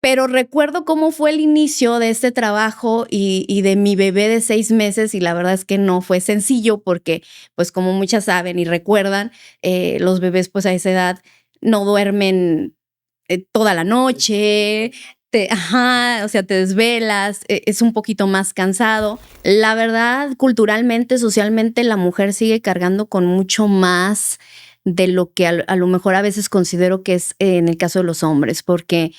Pero recuerdo cómo fue el inicio de este trabajo y de mi bebé de 6 meses, y la verdad es que no fue sencillo porque, pues, como muchas saben y recuerdan, los bebés, pues, a esa edad no duermen toda la noche, o sea, te desvelas, es un poquito más cansado. La verdad, culturalmente, socialmente, la mujer sigue cargando con mucho más de lo que a lo mejor a veces considero que es en el caso de los hombres, porque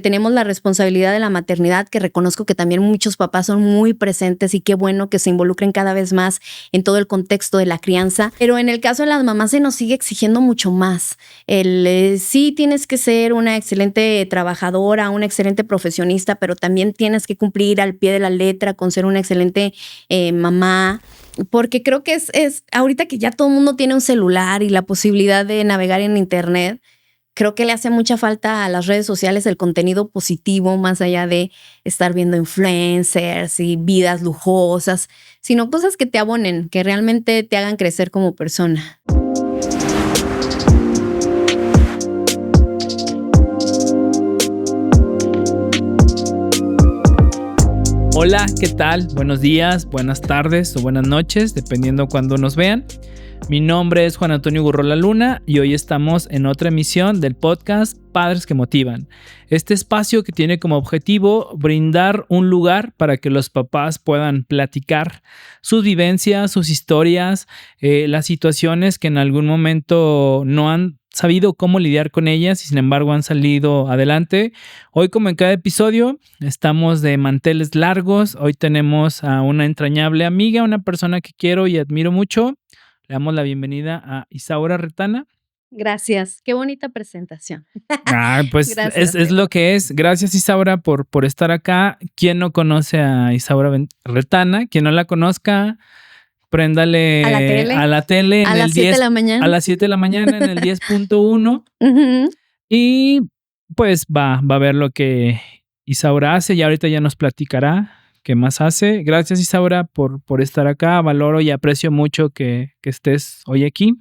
tenemos la responsabilidad de la maternidad, que reconozco que también muchos papás son muy presentes y qué bueno que se involucren cada vez más en todo el contexto de la crianza. Pero en el caso de las mamás se nos sigue exigiendo mucho más. Sí tienes que ser una excelente trabajadora, una excelente profesionista, pero también tienes que cumplir al pie de la letra con ser una excelente mamá. Porque creo que es ahorita que ya todo el mundo tiene un celular y la posibilidad de navegar en internet, creo que le hace mucha falta a las redes sociales el contenido positivo, más allá de estar viendo influencers y vidas lujosas, sino cosas que te abonen, que realmente te hagan crecer como persona. Hola, ¿qué tal? Buenos días, buenas tardes o buenas noches, dependiendo cuando nos vean. Mi nombre es Juan Antonio Gurrola Luna y hoy estamos en otra emisión del podcast Padres que Motivan. Este espacio que tiene como objetivo brindar un lugar para que los papás puedan platicar sus vivencias, sus historias, las situaciones que en algún momento no han sabido cómo lidiar con ellas y sin embargo han salido adelante. Hoy, como en cada episodio, estamos de manteles largos. Hoy tenemos a una entrañable amiga, una persona que quiero y admiro mucho. Le damos la bienvenida a Isaura Retana. Gracias, qué bonita presentación. Pues Gracias. es lo que es. Gracias, Isaura, por estar acá. ¿Quién no conoce a Isaura Retana? Quien no la conozca, préndale a la tele en a el las 7 de la mañana. A las 7 de la mañana en el 10.1 Uh-huh. y pues va a ver lo que Isaura hace y ahorita ya nos platicará qué más hace. Gracias, Isaura, por estar acá. Valoro y aprecio mucho que estés hoy aquí.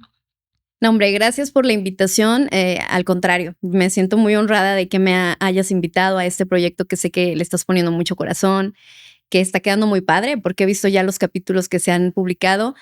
No, hombre, gracias por la invitación. Al contrario, me siento muy honrada de que me hayas invitado a este proyecto que sé que le estás poniendo mucho corazón, que está quedando muy padre, porque he visto ya los capítulos que se han publicado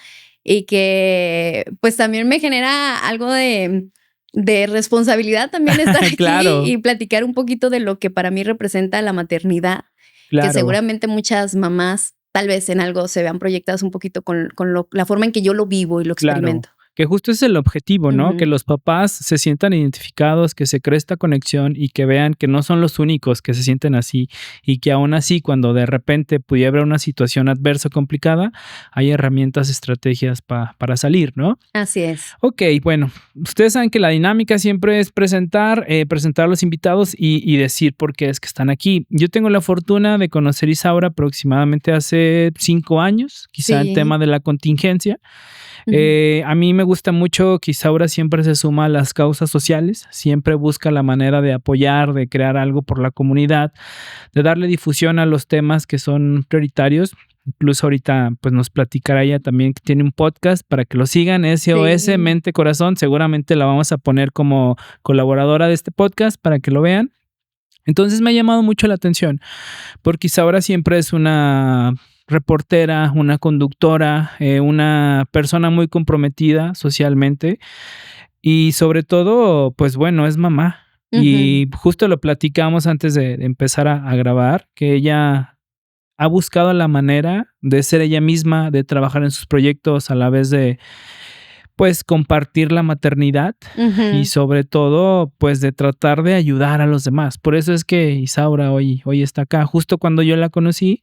y que pues también me genera algo de responsabilidad también estar aquí Claro. y platicar un poquito de lo que para mí representa la maternidad, Claro. que seguramente muchas mamás tal vez en algo se vean proyectadas un poquito con la forma en que yo lo vivo y lo experimento. Claro. Que justo es el objetivo, ¿no? Uh-huh. Que los papás se sientan identificados, que se cree esta conexión y que vean que no son los únicos que se sienten así y que aún así cuando de repente pudiera haber una situación adversa o complicada, hay herramientas, estrategias para salir, ¿no? Así es. Ok, bueno, ustedes saben que la dinámica siempre es presentar a los invitados y decir por qué es que están aquí. Yo tengo la fortuna de conocer a Isaura aproximadamente hace 5 años, quizá Sí. el tema de la contingencia. Uh-huh. A mí me gusta mucho que Isaura siempre se suma a las causas sociales, siempre busca la manera de apoyar, de crear algo por la comunidad, de darle difusión a los temas que son prioritarios. Incluso ahorita pues nos platicará ella también que tiene un podcast para que lo sigan, SOS Sí. Mente Corazón. Seguramente la vamos a poner como colaboradora de este podcast para que lo vean. Entonces me ha llamado mucho la atención porque Isaura siempre es una reportera, una conductora, una persona muy comprometida socialmente y sobre todo, pues bueno, es mamá. Uh-huh. Y justo lo platicamos antes de empezar a grabar, que ella ha buscado la manera de ser ella misma, de trabajar en sus proyectos a la vez de pues compartir la maternidad. Uh-huh. Y sobre todo pues de tratar de ayudar a los demás. Por eso es que Isaura hoy está acá. Justo cuando yo la conocí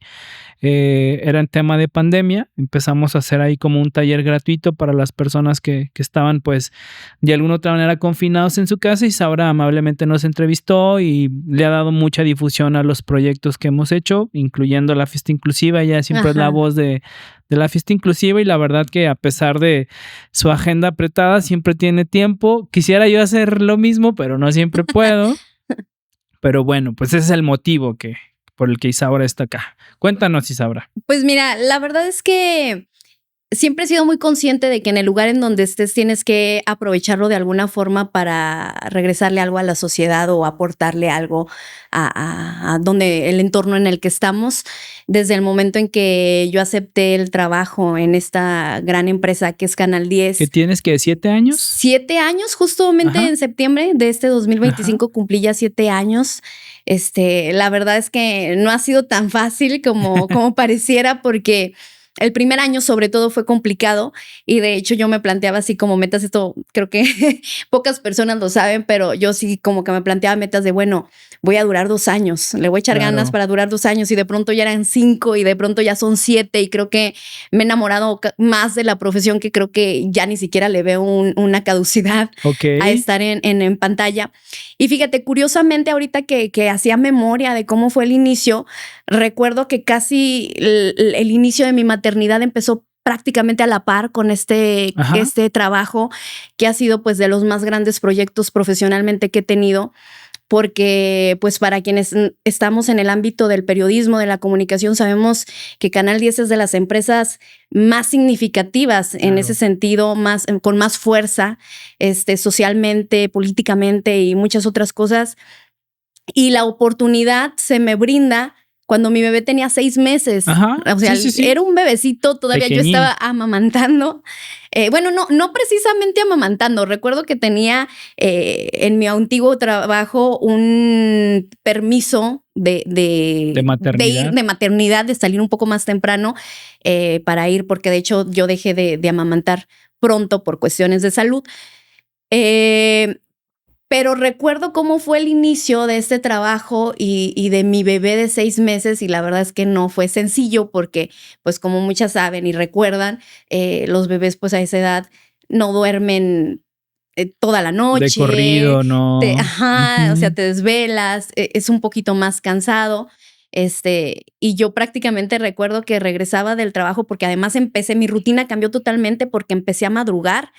era en tema de pandemia, empezamos a hacer ahí como un taller gratuito para las personas que estaban pues de alguna otra manera confinados en su casa y Isaura amablemente nos entrevistó y le ha dado mucha difusión a los proyectos que hemos hecho, incluyendo la fiesta inclusiva. Ella siempre es la voz de la fiesta inclusiva y la verdad que a pesar de su agenda apretada siempre tiene tiempo. Quisiera yo hacer lo mismo, pero no siempre puedo. Pero bueno, pues ese es el motivo por el que Isaura está acá. Cuéntanos, Isaura. Pues mira, la verdad es que siempre he sido muy consciente de que en el lugar en donde estés tienes que aprovecharlo de alguna forma para regresarle algo a la sociedad o aportarle algo a donde el entorno en el que estamos. Desde el momento en que yo acepté el trabajo en esta gran empresa que es Canal 10. ¿Que tienes que 7 años? 7 años, justamente en septiembre de este 2025 cumplí ya 7 años. La verdad es que no ha sido tan fácil como pareciera, porque el primer año sobre todo fue complicado y de hecho yo me planteaba así como metas, esto creo que pocas personas lo saben, pero yo sí como que me planteaba metas de, bueno, voy a durar 2 años, le voy a echar ganas para durar 2 años, y de pronto ya eran 5 y de pronto ya son 7, y creo que me he enamorado más de la profesión, que creo que ya ni siquiera le veo una caducidad a estar en pantalla. Y fíjate, curiosamente ahorita que hacía memoria de cómo fue el inicio, recuerdo que casi el inicio de mi maternidad empezó prácticamente a la par con este trabajo, que ha sido pues de los más grandes proyectos profesionalmente que he tenido, porque pues para quienes estamos en el ámbito del periodismo, de la comunicación, sabemos que Canal 10 es de las empresas más significativas en ese sentido, con más fuerza, socialmente, políticamente y muchas otras cosas. Y la oportunidad se me brinda cuando mi bebé tenía 6 meses. O sea, era un bebecito, todavía pequeñín. Yo estaba amamantando. Bueno, no precisamente amamantando. Recuerdo que tenía en mi antiguo trabajo un permiso de maternidad, de salir un poco más temprano para ir, porque de hecho yo dejé de amamantar pronto por cuestiones de salud. Pero recuerdo cómo fue el inicio de este trabajo y de mi bebé de 6 meses, y la verdad es que no fue sencillo porque, pues como muchas saben y recuerdan, los bebés pues a esa edad no duermen toda la noche. De corrido, ¿no? O sea, te desvelas, es un poquito más cansado. Y yo prácticamente recuerdo que regresaba del trabajo, porque además mi rutina cambió totalmente porque empecé a madrugar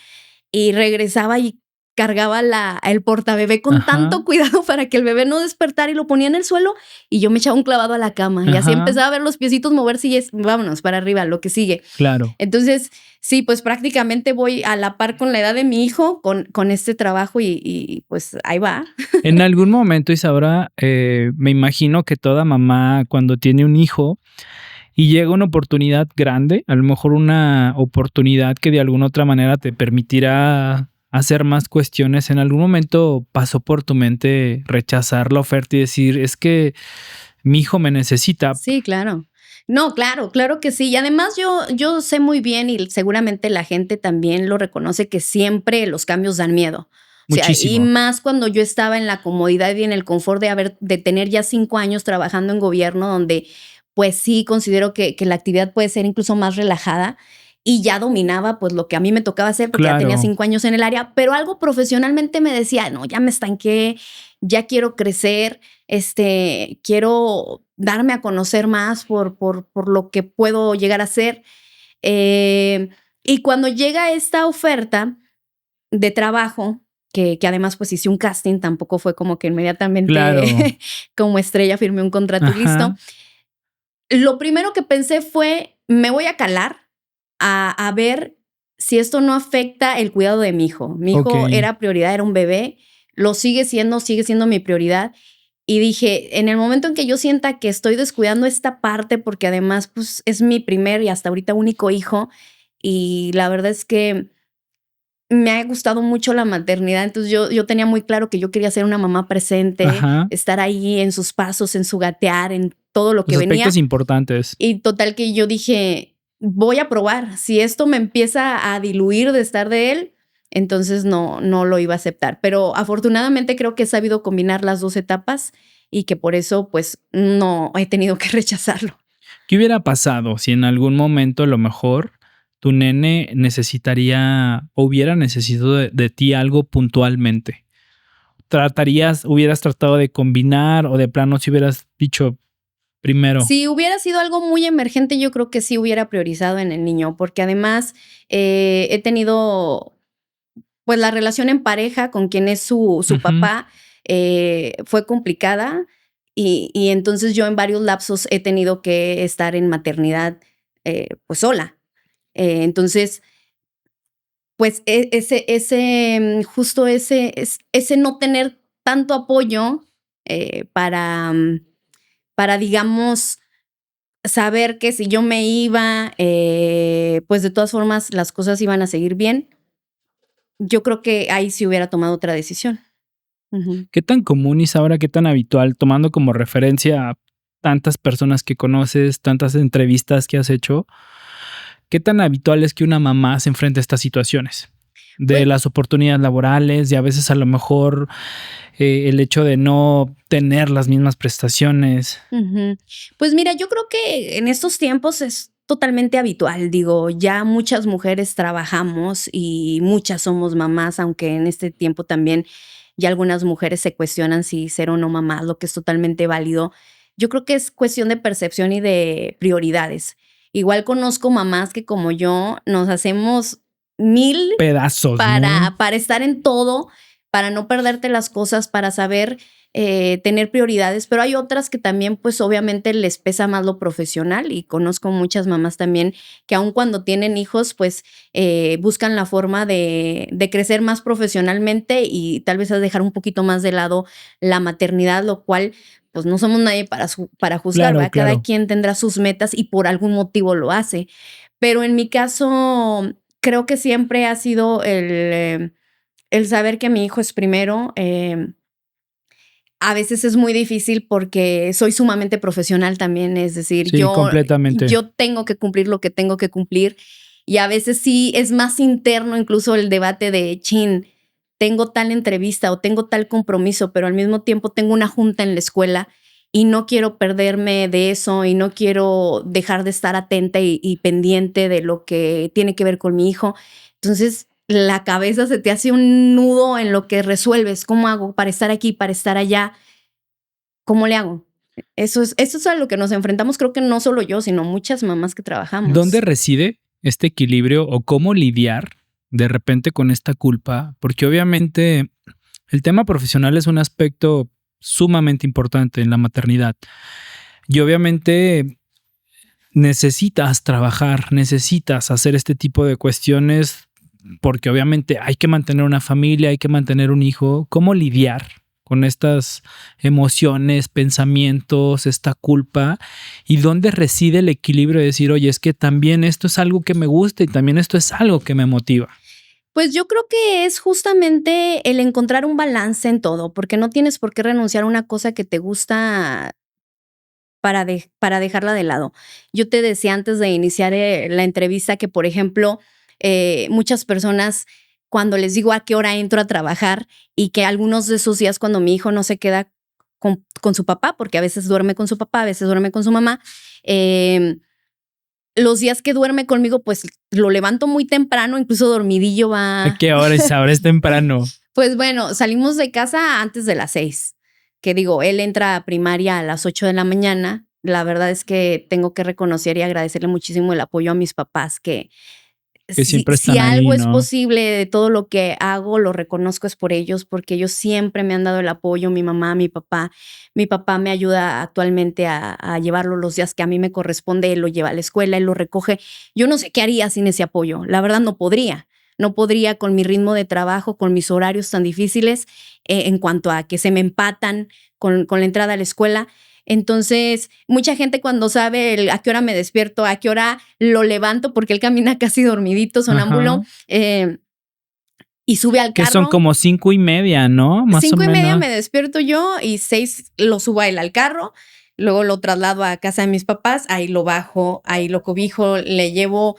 y regresaba y cargaba el portabebé con tanto cuidado para que el bebé no despertara, y lo ponía en el suelo y yo me echaba un clavado a la cama y así empezaba a ver los piecitos moverse y vámonos para arriba, lo que sigue. Claro. Entonces, sí, pues prácticamente voy a la par con la edad de mi hijo con este trabajo y pues ahí va. En algún momento, Isaura, me imagino que toda mamá cuando tiene un hijo y llega una oportunidad grande, a lo mejor una oportunidad que de alguna otra manera te permitirá hacer más cuestiones, ¿en algún momento pasó por tu mente rechazar la oferta y decir, es que mi hijo me necesita? Sí, claro. No, claro que sí. Y además yo sé muy bien, y seguramente la gente también lo reconoce, que siempre los cambios dan miedo. Muchísimo. Y más cuando yo estaba en la comodidad y en el confort de tener ya 5 años trabajando en gobierno, donde pues sí considero que la actividad puede ser incluso más relajada, y ya dominaba pues lo que a mí me tocaba hacer, porque ya tenía 5 años en el área, pero algo profesionalmente me decía, no, ya me estanqué, ya quiero crecer, quiero darme a conocer más por lo que puedo llegar a ser. Y cuando llega esta oferta de trabajo, que además pues hice un casting, tampoco fue como que inmediatamente como estrella firmé un contrato y listo. Lo primero que pensé fue, me voy a calar a ver si esto no afecta el cuidado de mi hijo. Mi hijo era prioridad, era un bebé, lo sigue siendo mi prioridad. Y dije, en el momento en que yo sienta que estoy descuidando esta parte, porque además pues es mi primer y hasta ahorita único hijo, y la verdad es que me ha gustado mucho la maternidad, entonces yo tenía muy claro que yo quería ser una mamá presente, estar ahí en sus pasos, en su gatear, en todo lo que venía. Aspectos importantes. Y total que yo dije, voy a probar. Si esto me empieza a diluir de estar de él, entonces no lo iba a aceptar. Pero afortunadamente creo que he sabido combinar las 2 etapas y que por eso pues no he tenido que rechazarlo. ¿Qué hubiera pasado si en algún momento a lo mejor tu nene hubiera necesitado de ti algo puntualmente? ¿Hubieras tratado de combinar, o de plano si hubieras dicho primero? Si hubiera sido algo muy emergente, yo creo que sí hubiera priorizado en el niño, porque además he tenido pues la relación en pareja con quien es su papá, fue complicada, y entonces yo en varios lapsos he tenido que estar en maternidad pues sola. Entonces, pues justo ese no tener tanto apoyo para, digamos, saber que si yo me iba, pues de todas formas las cosas iban a seguir bien. Yo creo que ahí sí hubiera tomado otra decisión. Ujú. ¿Qué tan común, Isaura, qué tan habitual, tomando como referencia a tantas personas que conoces, tantas entrevistas que has hecho, qué tan habitual es que una mamá se enfrente a estas situaciones? De Pues las oportunidades laborales y a veces a lo mejor el hecho de no tener las mismas prestaciones. ujú. Pues mira, yo creo que en estos tiempos es totalmente habitual. Digo, ya muchas mujeres trabajamos y muchas somos mamás, aunque en este tiempo también ya algunas mujeres se cuestionan si ser o no mamás, lo que es totalmente válido. Yo creo que es cuestión de percepción y de prioridades. Igual conozco mamás que como yo nos hacemos 1000 Pedazos, ¿no? para estar en todo, para no perderte las cosas, para saber tener prioridades, pero hay otras que también pues obviamente les pesa más lo profesional y conozco muchas mamás también que aun cuando tienen hijos pues buscan la forma de crecer más profesionalmente y tal vez dejar un poquito más de lado la maternidad, lo cual pues no somos nadie para juzgar, Claro, ¿verdad? Cada claro. quien tendrá sus metas y por algún motivo lo hace. Pero en mi caso, creo que siempre ha sido el saber que mi hijo es primero. A veces es muy difícil porque soy sumamente profesional también, es decir, Sí, completamente. yo tengo que cumplir lo que tengo que cumplir y a veces sí es más interno incluso el debate de, chin, tengo tal entrevista o tengo tal compromiso, pero al mismo tiempo tengo una junta en la escuela y no quiero perderme de eso y no quiero dejar de estar atenta y pendiente de lo que tiene que ver con mi hijo. Entonces, la cabeza se te hace un nudo en lo que resuelves. ¿Cómo hago para estar aquí, para estar allá? ¿Cómo le hago? Eso es a lo que nos enfrentamos, creo que no solo yo, sino muchas mamás que ¿Dónde trabajamos. reside este equilibrio o cómo lidiar de repente con esta culpa? Porque obviamente el tema profesional es un aspecto sumamente importante en la maternidad y obviamente necesitas trabajar, necesitas hacer este tipo de cuestiones porque obviamente hay que mantener una familia, hay que mantener un hijo. ¿Cómo lidiar con estas emociones, pensamientos, esta culpa? ¿Y dónde reside el equilibrio de decir, oye, es que también esto es algo que me gusta y también esto es algo que me motiva? Pues yo creo que es justamente el encontrar un balance en todo, porque no tienes por qué renunciar a una cosa que te gusta para dejarla de lado. Yo te decía antes de iniciar, la entrevista que, por ejemplo, muchas personas, cuando les digo a qué hora entro a trabajar y que algunos de esos días cuando mi hijo no se queda con su papá, porque a veces duerme con su papá, a veces duerme con su mamá, los días que duerme conmigo, pues lo levanto muy temprano, incluso dormidillo ¿A va. qué hora es? Ahora es temprano. Pues bueno, salimos de casa antes de las 6, que digo, él entra a primaria a las 8 de la mañana. La verdad es que tengo que reconocer y agradecerle muchísimo el apoyo a mis papás, que Que si, siempre si están algo ahí, es ¿no? posible de todo lo que hago, lo reconozco es por ellos, porque ellos siempre me han dado el apoyo, mi mamá, mi papá. Mi papá me ayuda actualmente a llevarlo los días que a mí me corresponde, él lo lleva a la escuela, él lo recoge. Yo no sé qué haría sin ese apoyo, la verdad no podría. No podría con mi ritmo de trabajo, con mis horarios tan difíciles, en cuanto a que se me empatan con la entrada a la escuela. Entonces, mucha gente cuando sabe a qué hora me despierto, a qué hora lo levanto, porque él camina casi dormidito, sonámbulo, Ajá. y sube al Que son carro. como 5:30, ¿no? Más o 5:30 menos. me despierto yo y 6 lo subo a él al carro, luego lo traslado a casa de mis papás, ahí lo bajo, ahí lo cobijo, llevo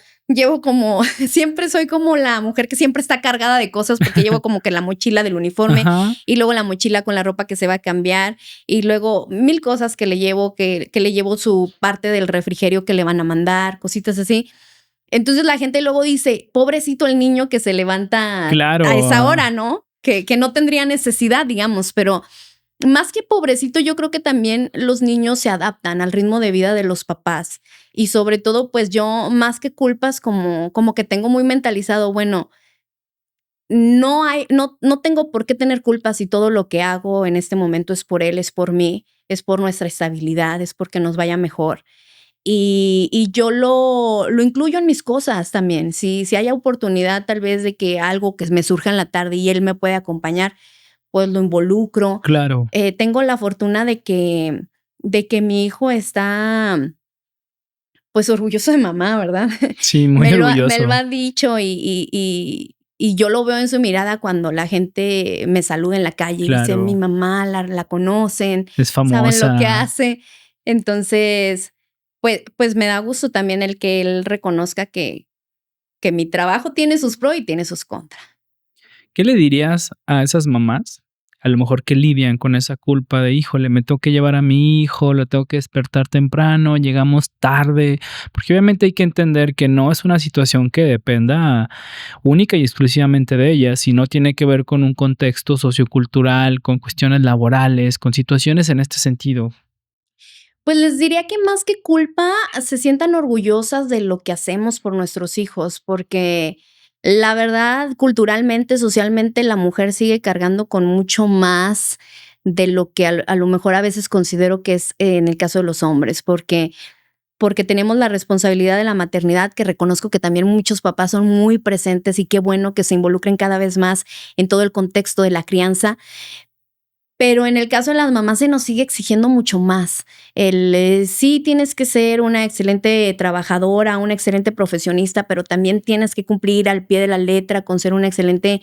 como, siempre soy como la mujer que siempre está cargada de cosas porque llevo como que la mochila del uniforme Ajá. y luego la mochila con la ropa que se va a cambiar y luego 1000 cosas que le llevo, que le llevo su parte del refrigerio que le van a mandar, cositas así. Entonces la gente luego dice, pobrecito el niño que se levanta a esa Claro. hora, ¿no? Que no tendría necesidad, digamos, pero más que pobrecito, yo creo que también los niños se adaptan al ritmo de vida de los papás y sobre todo, pues yo más que culpas como que tengo muy mentalizado, bueno, no tengo por qué tener culpas si todo lo que hago en este momento es por él, es por mí, es por nuestra estabilidad, es porque nos vaya mejor. y yo lo incluyo en mis cosas también. Si hay oportunidad tal vez de que algo que me surja en la tarde y él me puede acompañar, pues lo involucro. Claro. Tengo la fortuna de que mi hijo está, pues, orgulloso de mamá, ¿verdad? Sí, muy Me lo orgulloso. ha dicho y yo lo veo en su mirada cuando la gente me saluda en la calle y dice: "Mi Claro. mamá la conocen, Es saben lo que famosa. hace". Entonces, pues me da gusto también el que él reconozca que mi trabajo tiene sus pros y tiene sus contras. ¿Qué le dirías a esas mamás? A lo mejor que lidian con esa culpa de, híjole, me tengo que llevar a mi hijo, lo tengo que despertar temprano, llegamos tarde, porque obviamente hay que entender que no es una situación que dependa única y exclusivamente de ellas, sino tiene que ver con un contexto sociocultural, con cuestiones laborales, con situaciones en este sentido. Pues les diría que más que culpa, se sientan orgullosas de lo que hacemos por nuestros hijos, porque la verdad, culturalmente, socialmente, la mujer sigue cargando con mucho más de lo que a lo mejor a veces considero que es en el caso de los hombres, porque tenemos la responsabilidad de la maternidad, que reconozco que también muchos papás son muy presentes y qué bueno que se involucren cada vez más en todo el contexto de la crianza. Pero en el caso de las mamás se nos sigue exigiendo mucho más. Sí tienes que ser una excelente trabajadora, una excelente profesionista, pero también tienes que cumplir al pie de la letra con ser una excelente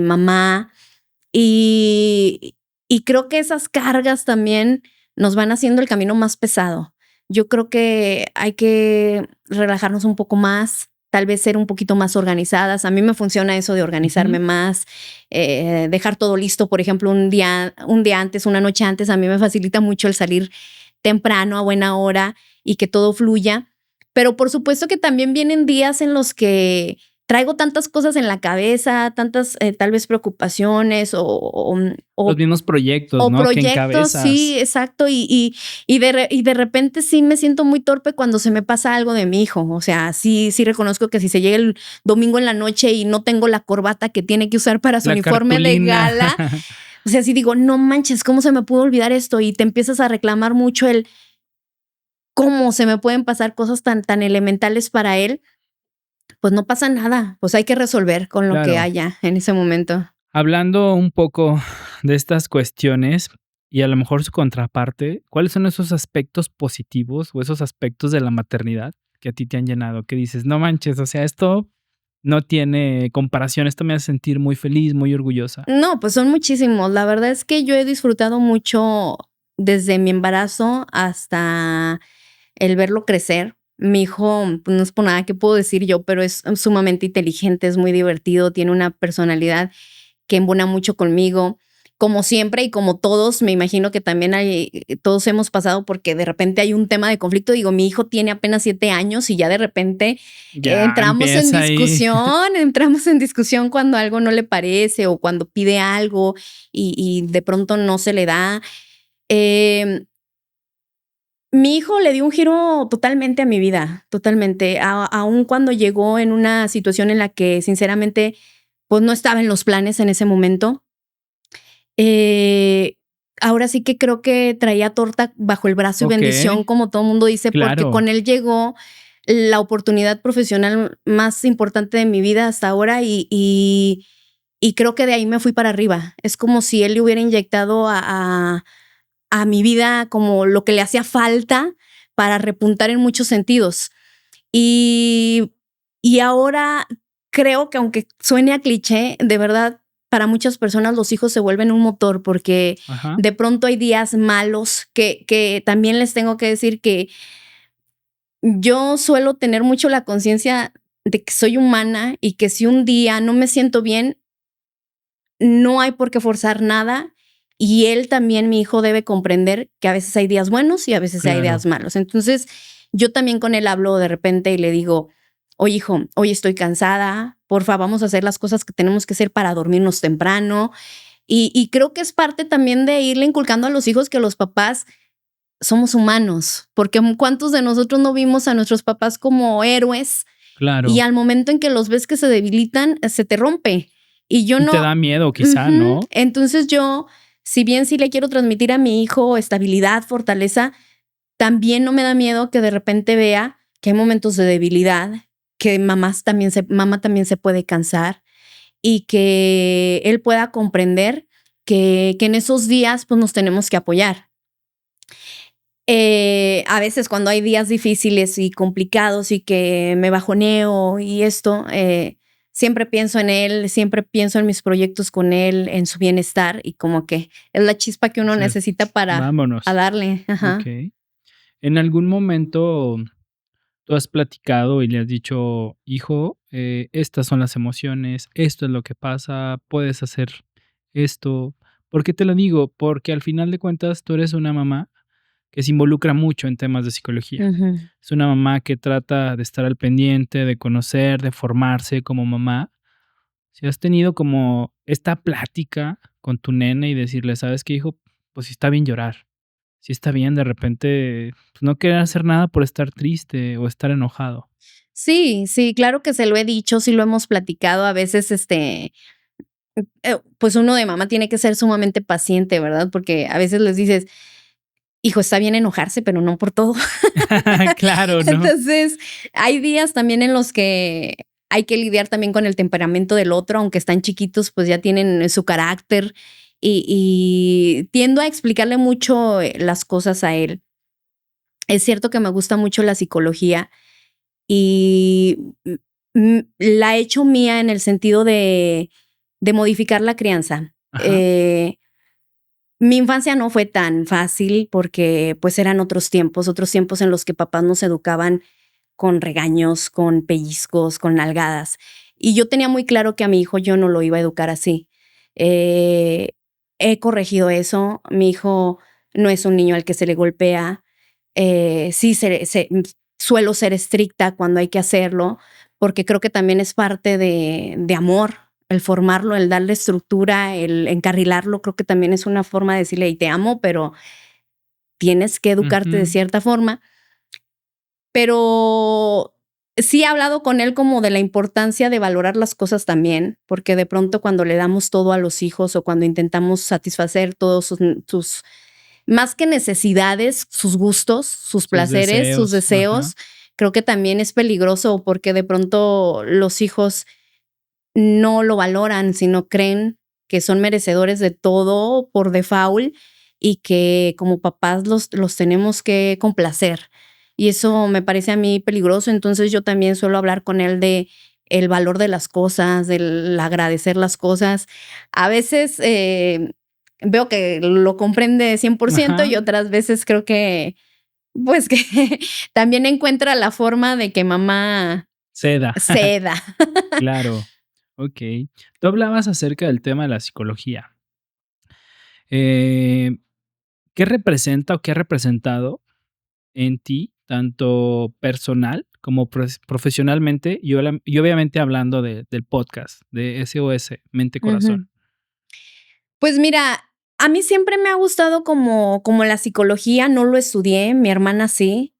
mamá. Y, y creo que esas cargas también nos van haciendo el camino más pesado. Yo creo que hay que relajarnos un poco más, tal vez ser un poquito más organizadas. A mí me funciona eso de organizarme Ujú. más, dejar todo listo, por ejemplo, un día antes, una noche antes. A mí me facilita mucho el salir temprano, a buena hora y que todo fluya. Pero por supuesto que también vienen días en los que traigo tantas cosas en la cabeza, tantas tal vez preocupaciones Los mismos proyectos, o ¿no? Que proyectos, sí, encabezas. exacto. Y de repente sí me siento muy torpe cuando se me pasa algo de mi hijo. O sea, sí reconozco que si se llega el domingo en la noche y no tengo la corbata que tiene que usar para su La uniforme de cartulina. gala, o sea, sí digo, no manches, ¿cómo se me pudo olvidar esto? Y te empiezas a reclamar mucho el cómo se me pueden pasar cosas tan elementales para él. Pues no pasa nada, pues hay que resolver con lo que Claro. haya en ese momento. Hablando un poco de estas cuestiones y a lo mejor su contraparte, ¿cuáles son esos aspectos positivos o esos aspectos de la maternidad que a ti te han llenado? Que dices, no manches, o sea, esto no tiene comparación, esto me hace sentir muy feliz, muy orgullosa. No, pues son muchísimos. La verdad es que yo he disfrutado mucho desde mi embarazo hasta el verlo crecer. Mi hijo, pues no es por nada que puedo decir yo, pero es sumamente inteligente, es muy divertido, tiene una personalidad que embona mucho conmigo. Como siempre y como todos, me imagino que también todos hemos pasado porque de repente hay un tema de conflicto. Digo, mi hijo tiene apenas 7 años y ya de repente Ya empieza ahí. entramos en discusión cuando algo no le parece o cuando pide algo y de pronto no se le da. Em, Mi hijo le dio un giro totalmente a mi vida, totalmente. Aun cuando llegó en una situación en la que sinceramente, pues no estaba en los planes en ese momento. Eh, Ahora sí que creo que traía torta bajo el brazo y bendición, Okey, como todo mundo dice, porque claro. con él llegó la oportunidad profesional más importante de mi vida hasta ahora y creo que de ahí me fui para arriba. Es como si él le hubiera inyectado a mi vida como lo que le hacía falta para repuntar en muchos sentidos. Y, y ahora creo que aunque suene a cliché, de verdad, para muchas personas los hijos se vuelven un motor porque Ajá. de pronto hay días malos que también les tengo que decir que yo suelo tener mucho la conciencia de que soy humana y que si un día no me siento bien, no hay por qué forzar nada. Y él también, mi hijo, debe comprender que a veces hay días buenos y a veces hay días Claro. malos. Entonces, yo también con él hablo de repente y le digo, oye, hijo, hoy estoy cansada, porfa, vamos a hacer las cosas que tenemos que hacer para dormirnos temprano. Y creo que es parte también de irle inculcando a los hijos que los papás somos humanos, porque cuántos de nosotros no vimos a nuestros papás como héroes y Claro. al momento en que los ves que se debilitan, se te rompe. Y yo Y te no, da miedo quizá, ujú. ¿no? Entonces yo, si bien sí le quiero transmitir a mi hijo estabilidad, fortaleza, también no me da miedo que de repente vea que hay momentos de debilidad, que mamá también se puede cansar y que él pueda comprender que en esos días pues nos tenemos que apoyar. A veces cuando hay días difíciles y complicados y que me bajoneo y esto, siempre pienso en él, siempre pienso en mis proyectos con él, en su bienestar y como que es la chispa que uno necesita para vámonos. darle. Ajá. Ok. ¿En algún momento tú has platicado y le has dicho, hijo, estas son las emociones, esto es lo que pasa, puedes hacer esto? ¿Por qué te lo digo? Porque al final de cuentas tú eres una mamá que se involucra mucho en temas de psicología. Ujú. Es una mamá que trata de estar al pendiente, de conocer, de formarse como mamá. Si has tenido como esta plática con tu nene y decirle, ¿sabes qué, hijo? Pues sí está bien llorar. Sí está bien de repente pues, no querer hacer nada por estar triste o estar enojado. Sí, sí, claro que se lo he dicho, sí lo hemos platicado. A veces, pues uno de mamá tiene que ser sumamente paciente, ¿verdad? Porque a veces les dices, hijo, está bien enojarse, pero no por todo. Claro, ¿no? Entonces, hay días también en los que hay que lidiar también con el temperamento del otro, aunque están chiquitos, pues ya tienen su carácter y tiendo a explicarle mucho las cosas a él. Es cierto que me gusta mucho la psicología y la he hecho mía en el sentido de modificar la crianza. Ajá. Mi infancia no fue tan fácil porque pues eran otros tiempos en los que papás nos educaban con regaños, con pellizcos, con nalgadas. Y yo tenía muy claro que a mi hijo yo no lo iba a educar así. Eh, He corregido eso. Mi hijo no es un niño al que se le golpea. Sí, suelo ser estricta cuando hay que hacerlo, porque creo que también es parte de amor, el formarlo, el darle estructura, el encarrilarlo. Creo que también es una forma de decirle, y te amo, pero tienes que educarte de Ujú. cierta forma. Pero sí he hablado con él como de la importancia de valorar las cosas también, porque de pronto cuando le damos todo a los hijos o cuando intentamos satisfacer todos sus más que necesidades, sus gustos, sus Sus placeres, sus deseos. Ajá. deseos, creo que también es peligroso porque de pronto los hijos no lo valoran, sino creen que son merecedores de todo por default y que como papás los tenemos que complacer. Y eso me parece a mí peligroso. Entonces yo también suelo hablar con él de el valor de las cosas, del agradecer las cosas. A veces veo que lo comprende 100% y Ajá. otras veces creo que, pues que también encuentra la forma de que mamá Seda. ceda. Claro. Okey. Tú hablabas acerca del tema de la psicología. Eh, ¿Qué representa o qué ha representado en ti, tanto personal como profesionalmente? Y obviamente hablando del podcast, de SOS Mente Ujú. Corazón. Pues mira, a mí siempre me ha gustado como la psicología, no lo estudié, mi hermana sí,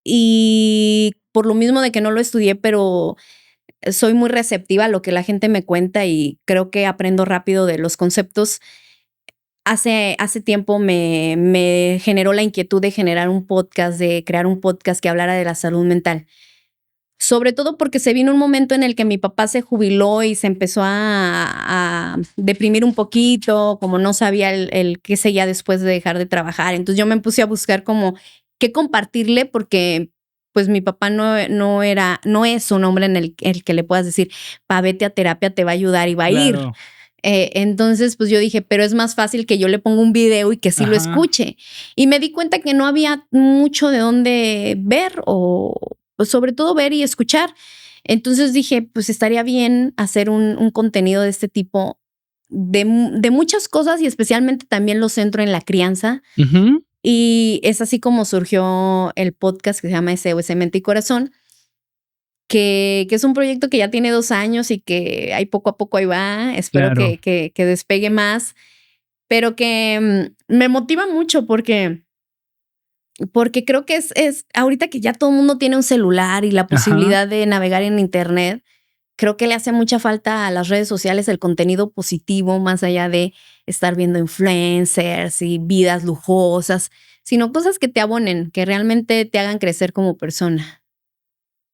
y por lo mismo de que no lo estudié, pero soy muy receptiva a lo que la gente me cuenta y creo que aprendo rápido de los conceptos. Hace tiempo me generó la inquietud de generar un podcast, de crear un podcast que hablara de la salud mental. Sobre todo porque se vino un momento en el que mi papá se jubiló y se empezó a deprimir un poquito, como no sabía el qué seguía después de dejar de trabajar. Entonces yo me puse a buscar como qué compartirle porque pues mi papá no es un hombre en el que le puedas decir, pa, vete a terapia, te va a ayudar y va a ir. Claro. Entonces, pues yo dije, pero es más fácil que yo le ponga un video y que sí lo Ajá. escuche. Y me di cuenta que no había mucho de dónde ver o pues, sobre todo ver y escuchar. Entonces dije, pues estaría bien hacer un contenido de este tipo de muchas cosas y especialmente también lo centro en la crianza. Ujú. Y es así como surgió el podcast que se llama SOS Mente y Corazón, que es un proyecto que ya tiene 2 años y que ahí poco a poco ahí va. Espero Claro. que despegue más, pero que me motiva mucho porque creo que es ahorita que ya todo el mundo tiene un celular y la Ajá. posibilidad de navegar en internet, creo que le hace mucha falta a las redes sociales el contenido positivo, más allá de estar viendo influencers y vidas lujosas, sino cosas que te abonen, que realmente te hagan crecer como persona.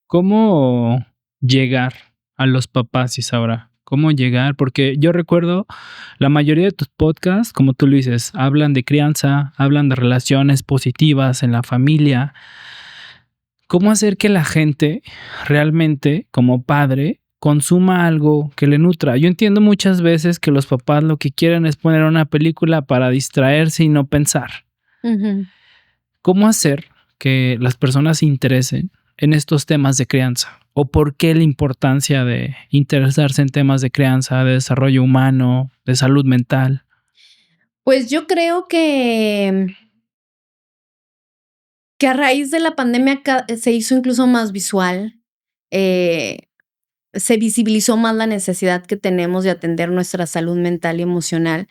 ¿Cómo llegar a los papás, Isaura? ¿Cómo llegar? Porque yo recuerdo la mayoría de tus podcasts, como tú lo dices, hablan de crianza, hablan de relaciones positivas en la familia. ¿Cómo hacer que la gente realmente, como padre, consuma algo que le nutra? Yo entiendo muchas veces que los papás lo que quieren es poner una película para distraerse y no pensar. Ujú. ¿Cómo hacer que las personas se interesen en estos temas de crianza? ¿O por qué la importancia de interesarse en temas de crianza, de desarrollo humano, de salud mental? Pues yo creo que a raíz de la pandemia se hizo incluso más visual, eh, se visibilizó más la necesidad que tenemos de atender nuestra salud mental y emocional.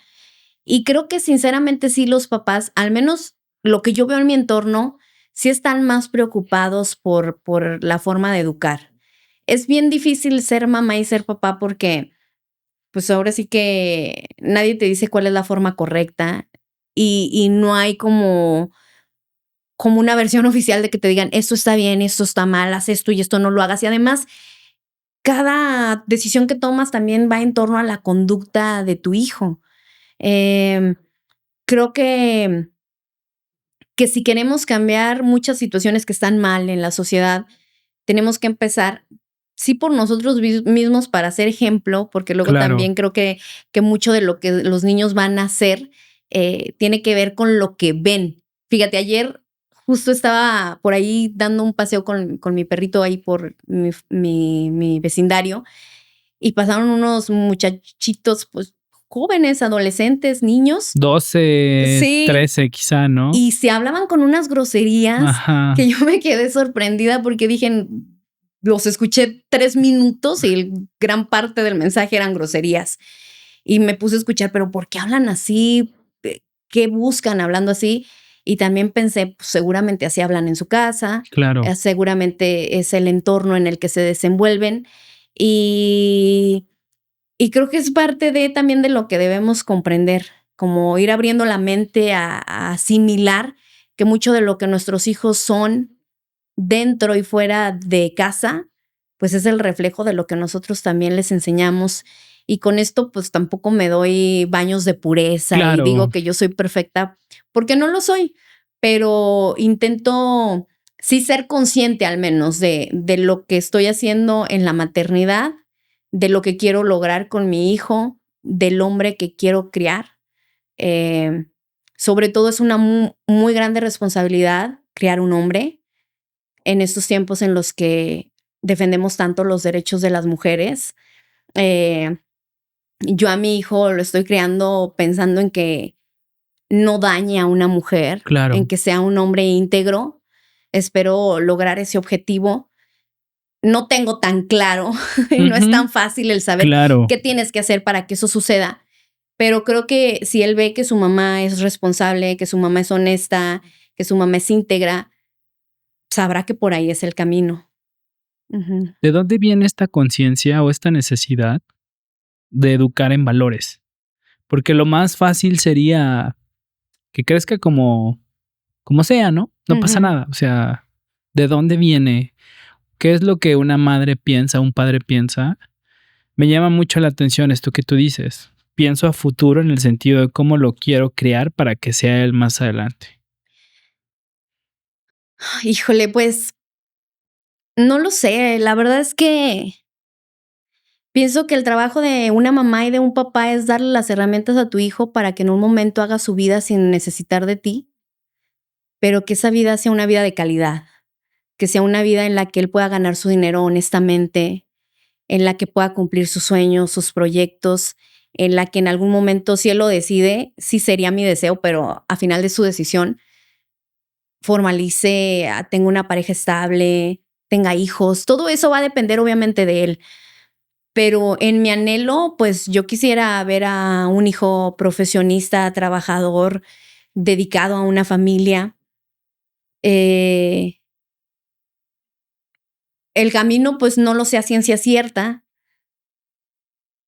Y creo que sinceramente sí los papás, al menos lo que yo veo en mi entorno, sí están más preocupados por la forma de educar. Es bien difícil ser mamá y ser papá porque, pues, ahora sí que nadie te dice cuál es la forma correcta y no hay como una versión oficial de que te digan: "Esto está bien, esto está mal, haz esto y esto no lo hagas". Y además, cada decisión que tomas también va en torno a la conducta de tu hijo. Em, creo que si queremos cambiar muchas situaciones que están mal en la sociedad, tenemos que empezar, sí, por nosotros mismos para ser ejemplo, porque luego Claro, también creo que mucho de lo que los niños van a hacer tiene que ver con lo que ven. Fíjate, ayer justo estaba por ahí dando un paseo con mi perrito ahí por mi vecindario y pasaron unos muchachitos, pues jóvenes, adolescentes, niños. 12, Sí, 13 quizá, ¿no? y se hablaban con unas groserías Ajá, que yo me quedé sorprendida porque dije, los escuché 3 minutos y gran parte del mensaje eran groserías. Y me puse a escuchar, pero ¿por qué hablan así? ¿Qué buscan hablando así? Y también pensé, pues, seguramente así hablan en su casa, claro. seguramente es el entorno en el que se desenvuelven. Y y creo que es parte de también de lo que debemos comprender, como ir abriendo la mente a asimilar que mucho de lo que nuestros hijos son dentro y fuera de casa, pues es el reflejo de lo que nosotros también les enseñamos. Y con esto, pues tampoco me doy baños de pureza y Claro, digo que yo soy perfecta, porque no lo soy, pero intento sí ser consciente al menos de lo que estoy haciendo en la maternidad, de lo que quiero lograr con mi hijo, del hombre que quiero criar. Eh, sobre todo es una muy grande responsabilidad criar un hombre en estos tiempos en los que defendemos tanto los derechos de las mujeres. Eh, yo a mi hijo lo estoy criando pensando en que no dañe a una mujer, en claro. que sea un hombre íntegro. Espero lograr ese objetivo. No tengo tan claro y no es Ujú, tan fácil el saber claro. qué tienes que hacer para que eso suceda, pero creo que si él ve que su mamá es responsable, que su mamá es honesta, que su mamá es íntegra, sabrá que por ahí es el camino. Ujú. ¿De dónde viene esta conciencia o esta necesidad de educar en valores? Porque lo más fácil sería que crezca como sea, ¿no? No pasa Ujú. nada. O sea, ¿de dónde viene? ¿Qué es lo que una madre piensa, un padre piensa? Me llama mucho la atención esto que tú dices. Pienso a futuro en el sentido de cómo lo quiero crear para que sea él más adelante. Híjole, pues no lo sé. La verdad es que pienso que el trabajo de una mamá y de un papá es darle las herramientas a tu hijo para que en un momento haga su vida sin necesitar de ti, pero que esa vida sea una vida de calidad, que sea una vida en la que él pueda ganar su dinero honestamente, en la que pueda cumplir sus sueños, sus proyectos, en la que en algún momento, si él lo decide, sí sería mi deseo, pero a final de su decisión, formalice, tenga una pareja estable, tenga hijos. Todo eso va a depender obviamente de él. Pero en mi anhelo, pues yo quisiera ver a un hijo profesionista, trabajador, dedicado a una familia. Eh, el camino, pues no lo sé a ciencia cierta,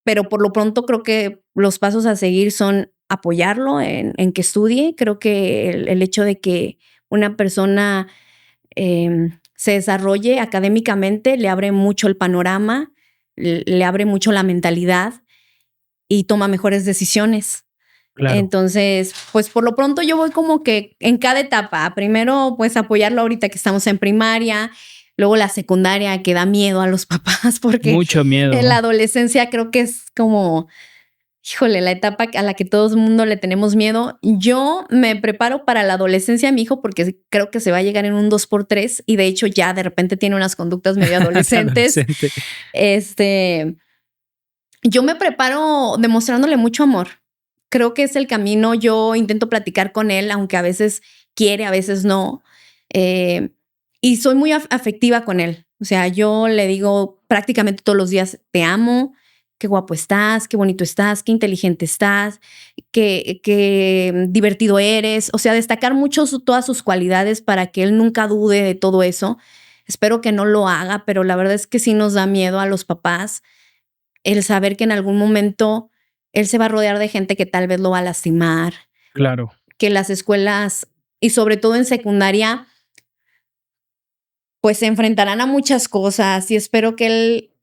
pero por lo pronto creo que los pasos a seguir son apoyarlo en que estudie. Creo que el hecho de que una persona se desarrolle académicamente le abre mucho el panorama, le abre mucho la mentalidad y toma mejores decisiones. Claro. Entonces, pues por lo pronto yo voy como que en cada etapa. Primero, pues apoyarlo ahorita que estamos en primaria, luego la secundaria que da miedo a los papás porque Mucho miedo. en la adolescencia creo que es como, híjole, la etapa a la que todo el mundo le tenemos miedo. Yo me preparo para la adolescencia de mi hijo porque creo que se va a llegar en un 2x3 y de hecho ya de repente tiene unas conductas medio adolescentes. Yo me preparo demostrándole mucho amor. Creo que es el camino. Yo intento platicar con él, aunque a veces quiere, a veces no. Y soy muy afectiva con él. O sea, yo le digo prácticamente todos los días, te amo, qué guapo estás, qué bonito estás, qué inteligente estás, qué divertido eres. O sea, destacar mucho todas sus cualidades para que él nunca dude de todo eso. Espero que no lo haga, pero la verdad es que sí nos da miedo a los papás el saber que en algún momento él se va a rodear de gente que tal vez lo va a lastimar. Claro. Que las escuelas, y sobre todo en secundaria, pues se enfrentarán a muchas cosas y espero que él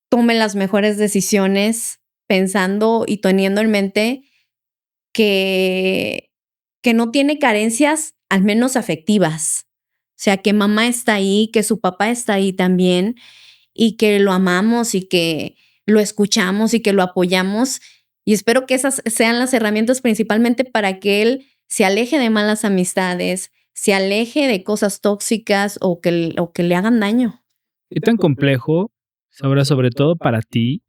tome las mejores decisiones pensando y teniendo en mente que no tiene carencias, al menos afectivas. O sea, que mamá está ahí, que su papá está ahí también y que lo amamos y que lo escuchamos y que lo apoyamos. Y espero que esas sean las herramientas principalmente para que él se aleje de malas amistades, se aleje de cosas tóxicas o que le hagan daño. ¿Qué tan complejo, ahora sobre todo para ti,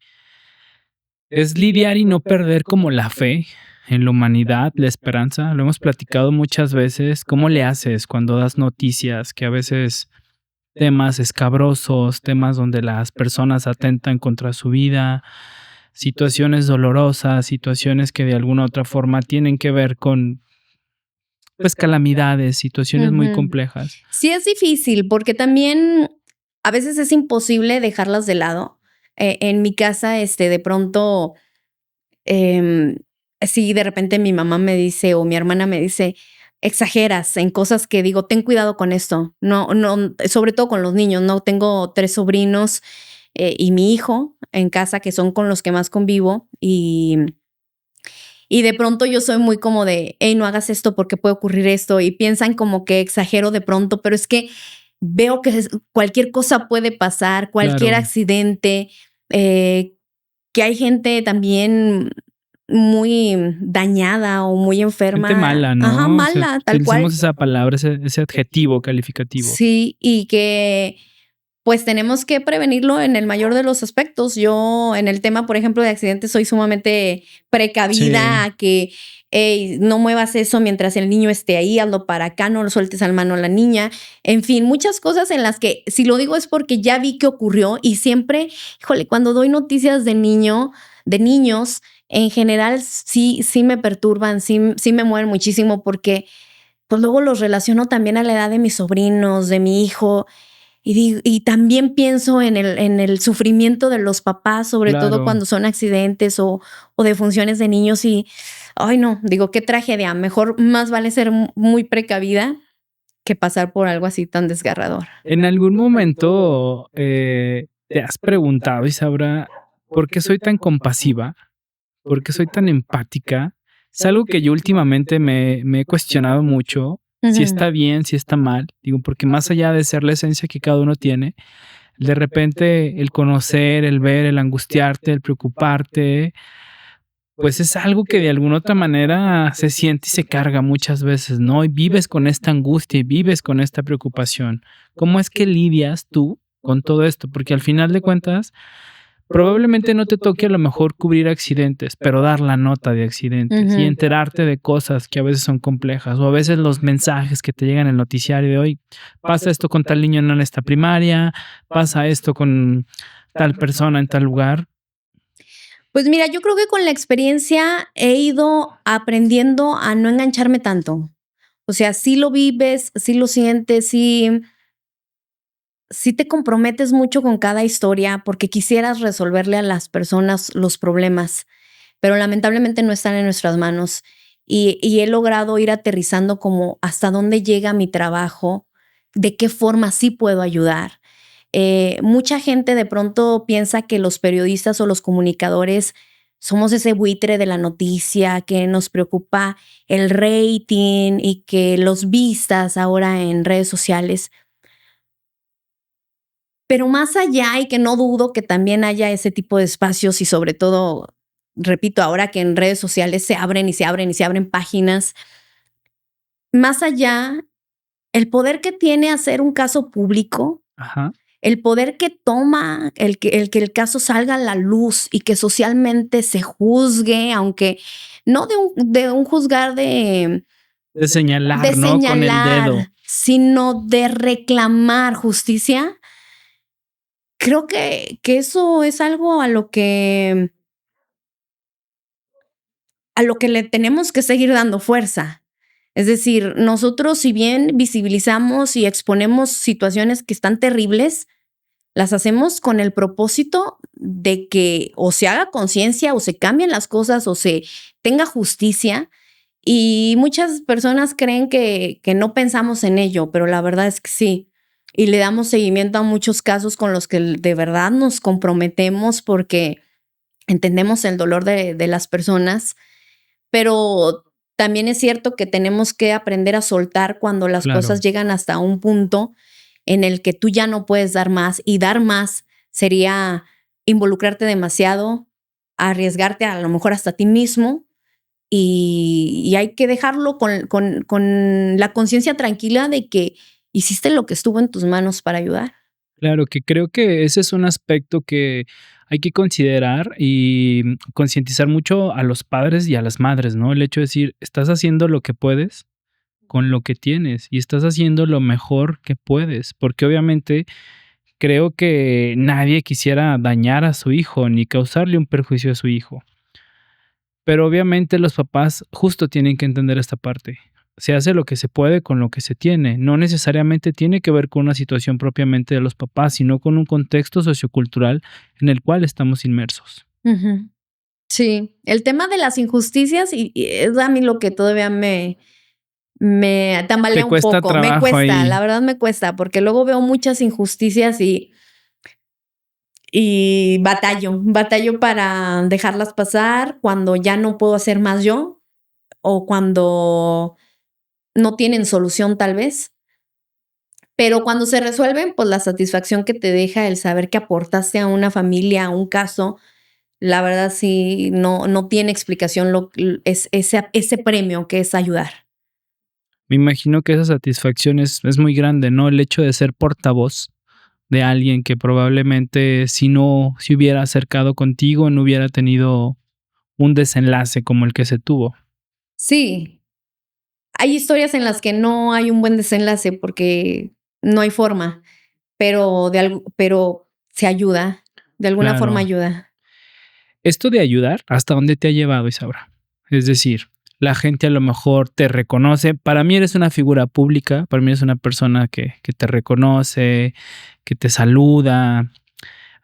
es lidiar y no perder como la fe en la humanidad, la esperanza? Lo hemos platicado muchas veces. ¿Cómo le haces cuando das noticias que a veces temas escabrosos, temas donde las personas atentan contra su vida, situaciones dolorosas, situaciones que de alguna u otra forma tienen que ver con, pues, calamidades, situaciones muy complejas? Sí, es difícil porque también a veces es imposible dejarlas de lado. En mi casa, de pronto, sí, de repente mi mamá me dice o mi hermana me dice, exageras en cosas que digo, ten cuidado con esto. No, no, sobre todo con los niños, ¿no? Tengo 3 sobrinos y mi hijo en casa que son con los que más convivo y de pronto yo soy muy como de, hey, no hagas esto porque puede ocurrir esto y piensan como que exagero de pronto, pero es que veo que cualquier cosa puede pasar, cualquier Claro. accidente, que hay gente también muy dañada o muy enferma. Gente mala, ¿no? Ajá, O sea, mala, tal cual. utilizamos esa palabra, ese adjetivo calificativo. Sí, y que pues tenemos que prevenirlo en el mayor de los aspectos. Yo en el tema, por ejemplo, de accidentes soy sumamente precavida a que hey, no muevas eso mientras el niño esté ahí, hazlo para acá, no lo sueltes al mano a la niña. En fin, muchas cosas en las que si lo digo es porque ya vi que ocurrió y siempre, híjole, cuando doy noticias de niños, en general sí me perturban, sí me mueven muchísimo porque pues luego los relaciono también a la edad de mis sobrinos, de mi hijo. Y también pienso en el sufrimiento de los papás, sobre todo cuando son accidentes o defunciones de niños y, ay no, digo, qué tragedia. Mejor, más vale ser muy precavida que pasar por algo así tan desgarrador. ¿En algún momento te has preguntado, Isaura, por qué soy tan compasiva? ¿Por qué soy tan empática? Es algo que yo últimamente me he cuestionado mucho. Si está bien, si está mal. Digo, porque más allá de ser la esencia que cada uno tiene, de repente el conocer, el ver, el angustiarte, el preocuparte, pues es algo que de alguna otra manera se siente y se carga muchas veces, ¿no? Y vives con esta angustia y vives con esta preocupación. ¿Cómo es que lidias tú con todo esto? Porque al final de cuentas, probablemente no te toque a lo mejor cubrir accidentes, pero dar la nota de accidentes y enterarte de cosas que a veces son complejas o a veces los mensajes que te llegan en el noticiario de hoy, pasa esto con tal niño en esta primaria, pasa esto con tal persona en tal lugar. Pues mira, yo creo que con la experiencia he ido aprendiendo a no engancharme tanto. O sea, sí lo vives, sí lo sientes, sí sí te comprometes mucho con cada historia porque quisieras resolverle a las personas los problemas, pero lamentablemente no están en nuestras manos. Y he logrado ir aterrizando como hasta dónde llega mi trabajo, de qué forma sí puedo ayudar. Mucha gente de pronto piensa que los periodistas o los comunicadores somos ese buitre de la noticia, que nos preocupa el rating y que los vistas ahora en redes sociales. Pero más allá, y que no dudo que también haya ese tipo de espacios y sobre todo, repito, ahora que en redes sociales se abren y se abren y se abren páginas, más allá, el poder que tiene hacer un caso público, Ajá. el poder que toma el caso salga a la luz y que socialmente se juzgue, aunque no de un juzgar De de señalar, ¿no? Con el dedo. señalar, sino de reclamar justicia. Creo que eso es algo a lo que le tenemos que seguir dando fuerza. Es decir, nosotros, si bien visibilizamos y exponemos situaciones que están terribles, las hacemos con el propósito de que o se haga conciencia o se cambien las cosas o se tenga justicia. Y muchas personas creen que no pensamos en ello, pero la verdad es que sí. Y le damos seguimiento a muchos casos con los que de verdad nos comprometemos porque entendemos el dolor de las personas, pero también es cierto que tenemos que aprender a soltar cuando las Claro. cosas llegan hasta un punto en el que tú ya no puedes dar más, y dar más sería involucrarte demasiado, arriesgarte a lo mejor hasta a ti mismo, y hay que dejarlo con la conciencia tranquila de que hiciste lo que estuvo en tus manos para ayudar. Claro, que creo que ese es un aspecto que hay que considerar y concientizar mucho a los padres y a las madres, ¿no? El hecho de decir, estás haciendo lo que puedes con lo que tienes y estás haciendo lo mejor que puedes, porque obviamente creo que nadie quisiera dañar a su hijo ni causarle un perjuicio a su hijo. Pero obviamente los papás justo tienen que entender esta parte. Se hace lo que se puede con lo que se tiene. No necesariamente tiene que ver con una situación propiamente de los papás, sino con un contexto sociocultural en el cual estamos inmersos. Ujú. Sí, el tema de las injusticias y es a mí lo que todavía me Te tambalea un cuesta poco, me trabajo cuesta, ahí. la verdad me cuesta, porque luego veo muchas injusticias y batallo para dejarlas pasar cuando ya no puedo hacer más yo o cuando no tienen solución tal vez. Pero cuando se resuelven, pues la satisfacción que te deja el saber que aportaste a una familia, a un caso, la verdad sí, no tiene explicación es ese premio que es ayudar. Me imagino que esa satisfacción es muy grande, ¿no? El hecho de ser portavoz de alguien que probablemente si no se hubiera acercado contigo, no hubiera tenido un desenlace como el que se tuvo. Sí, hay historias en las que no hay un buen desenlace porque no hay forma, pero se ayuda, de alguna forma Claro. ayuda. Esto de ayudar, ¿hasta dónde te ha llevado, Isaura? Es decir, la gente a lo mejor te reconoce. Para mí eres una figura pública, para mí eres una persona que te reconoce, que te saluda.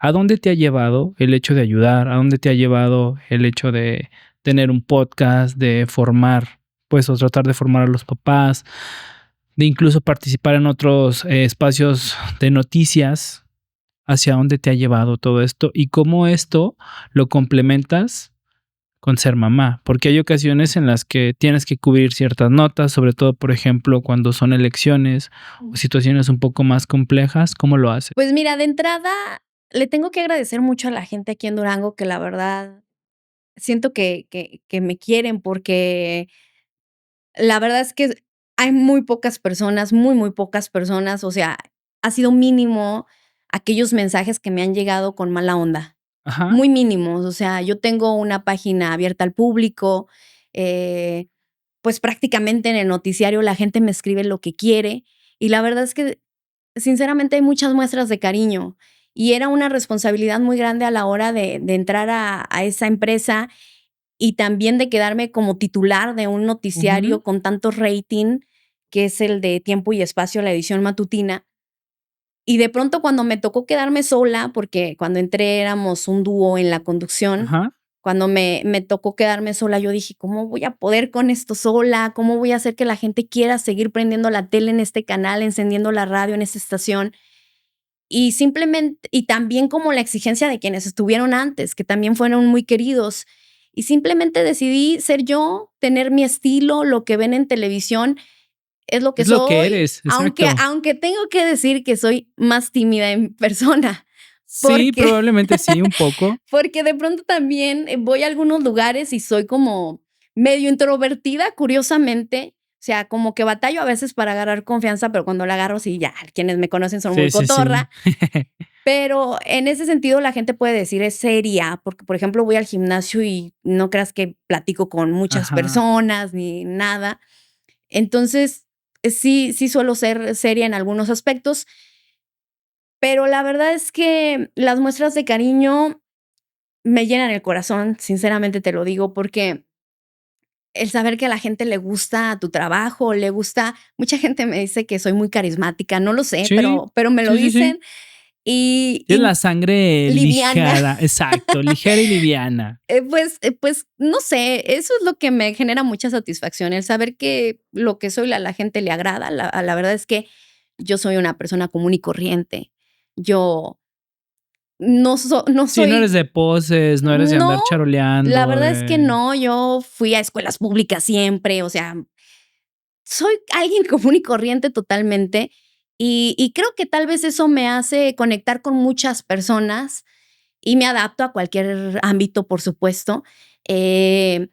¿A dónde te ha llevado el hecho de ayudar? ¿A dónde te ha llevado el hecho de tener un podcast, de formar, pues, o tratar de formar a los papás, de incluso participar en otros espacios de noticias? ¿Hacia dónde te ha llevado todo esto y cómo esto lo complementas con ser mamá? Porque hay ocasiones en las que tienes que cubrir ciertas notas, sobre todo, por ejemplo, cuando son elecciones o situaciones un poco más complejas. ¿Cómo lo haces? Pues mira, de entrada, le tengo que agradecer mucho a la gente aquí en Durango que la verdad siento que me quieren porque la verdad es que hay muy pocas personas, muy pocas personas, o sea, ha sido mínimo aquellos mensajes que me han llegado con mala onda, Ajá. muy mínimos, o sea, yo tengo una página abierta al público, eh, pues prácticamente en el noticiario la gente me escribe lo que quiere y la verdad es que sinceramente hay muchas muestras de cariño y era una responsabilidad muy grande a la hora de entrar a esa empresa y también de quedarme como titular de un Ujú. noticiario con tanto rating, que es el de Tiempo y Espacio, la edición matutina. Y de pronto cuando me tocó quedarme sola, porque cuando entré éramos un dúo en la conducción, Ajá. cuando me tocó quedarme sola, yo dije: "¿Cómo voy a poder con esto sola? ¿Cómo voy a hacer que la gente quiera seguir prendiendo la tele en este canal, encendiendo la radio en esta estación?". Y simplemente y también como la exigencia de quienes estuvieron antes, que también fueron muy queridos. Y simplemente decidí ser yo, tener mi estilo, lo que ven en televisión es lo que Es lo que soy, eres, exacto. aunque tengo que decir que soy más tímida en persona, Sí, porque probablemente sí, un poco. porque de pronto también, voy a algunos lugares y soy como medio introvertida, curiosamente. O sea, como que batallo a veces para agarrar confianza, pero cuando la agarro, sí, ya, quienes me conocen son muy Sí, sí, sí. cotorra. Pero en ese sentido, la gente puede decir es seria, porque, por ejemplo, voy al gimnasio y no creas que platico con muchas Ajá. personas ni nada. Entonces, sí suelo ser seria en algunos aspectos, pero la verdad es que las muestras de cariño me llenan el corazón, sinceramente te lo digo, porque el saber que a la gente le gusta tu trabajo, le gusta mucha gente me dice que soy muy carismática, no lo sé, Sí, pero me lo sí, sí, sí. dicen y Tienes la sangre liviana. ligera, exacto, ligera y liviana. Pues, no sé, eso es lo que me genera mucha satisfacción, el saber que lo que soy a la gente le agrada. La verdad es que yo soy una persona común y corriente. Yo no Sí, no eres soy de poses, no eres de no, andar la charoleando, verdad es que de no, yo fui a escuelas públicas siempre, o sea, soy alguien común y corriente totalmente, y creo que tal vez eso me hace conectar con muchas personas y me adapto a cualquier ámbito, por supuesto, eh,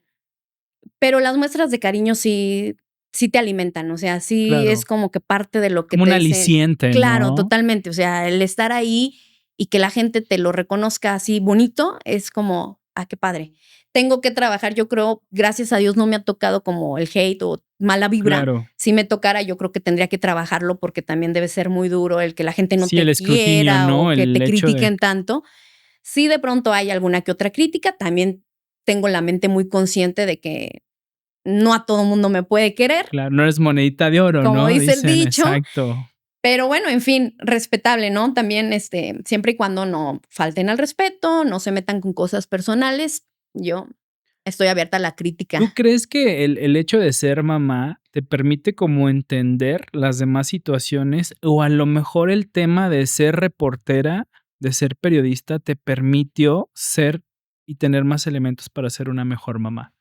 pero las muestras de cariño sí te alimentan, o sea, sí es claro, como que parte de lo que como te un dicen. aliciente, Claro, ¿no? totalmente, o sea, el estar ahí y que la gente te lo reconozca así bonito es como, qué padre. Tengo que trabajar, yo creo, gracias a Dios no me ha tocado como el hate o mala vibra. Claro. Si me tocara, yo creo que tendría que trabajarlo porque también debe ser muy duro el que la gente no Sí, el te escrutinio, quiera ¿no? o que El te hecho de critiquen tanto. Sí, de pronto hay alguna que otra crítica, también tengo la mente muy consciente de que no a todo mundo me puede querer, claro, no eres monedita de oro, como ¿no? dice el Dicen, dicho, exacto. pero bueno, en fin, respetable, ¿no? También, siempre y cuando no falten al respeto, no se metan con cosas personales, yo estoy abierta a la ¿Tú crítica. crees que el hecho de ser mamá te permite como entender las demás situaciones, o a lo mejor el tema de ser reportera, de ser periodista, te permitió ser y tener más elementos para ser una mejor mamá?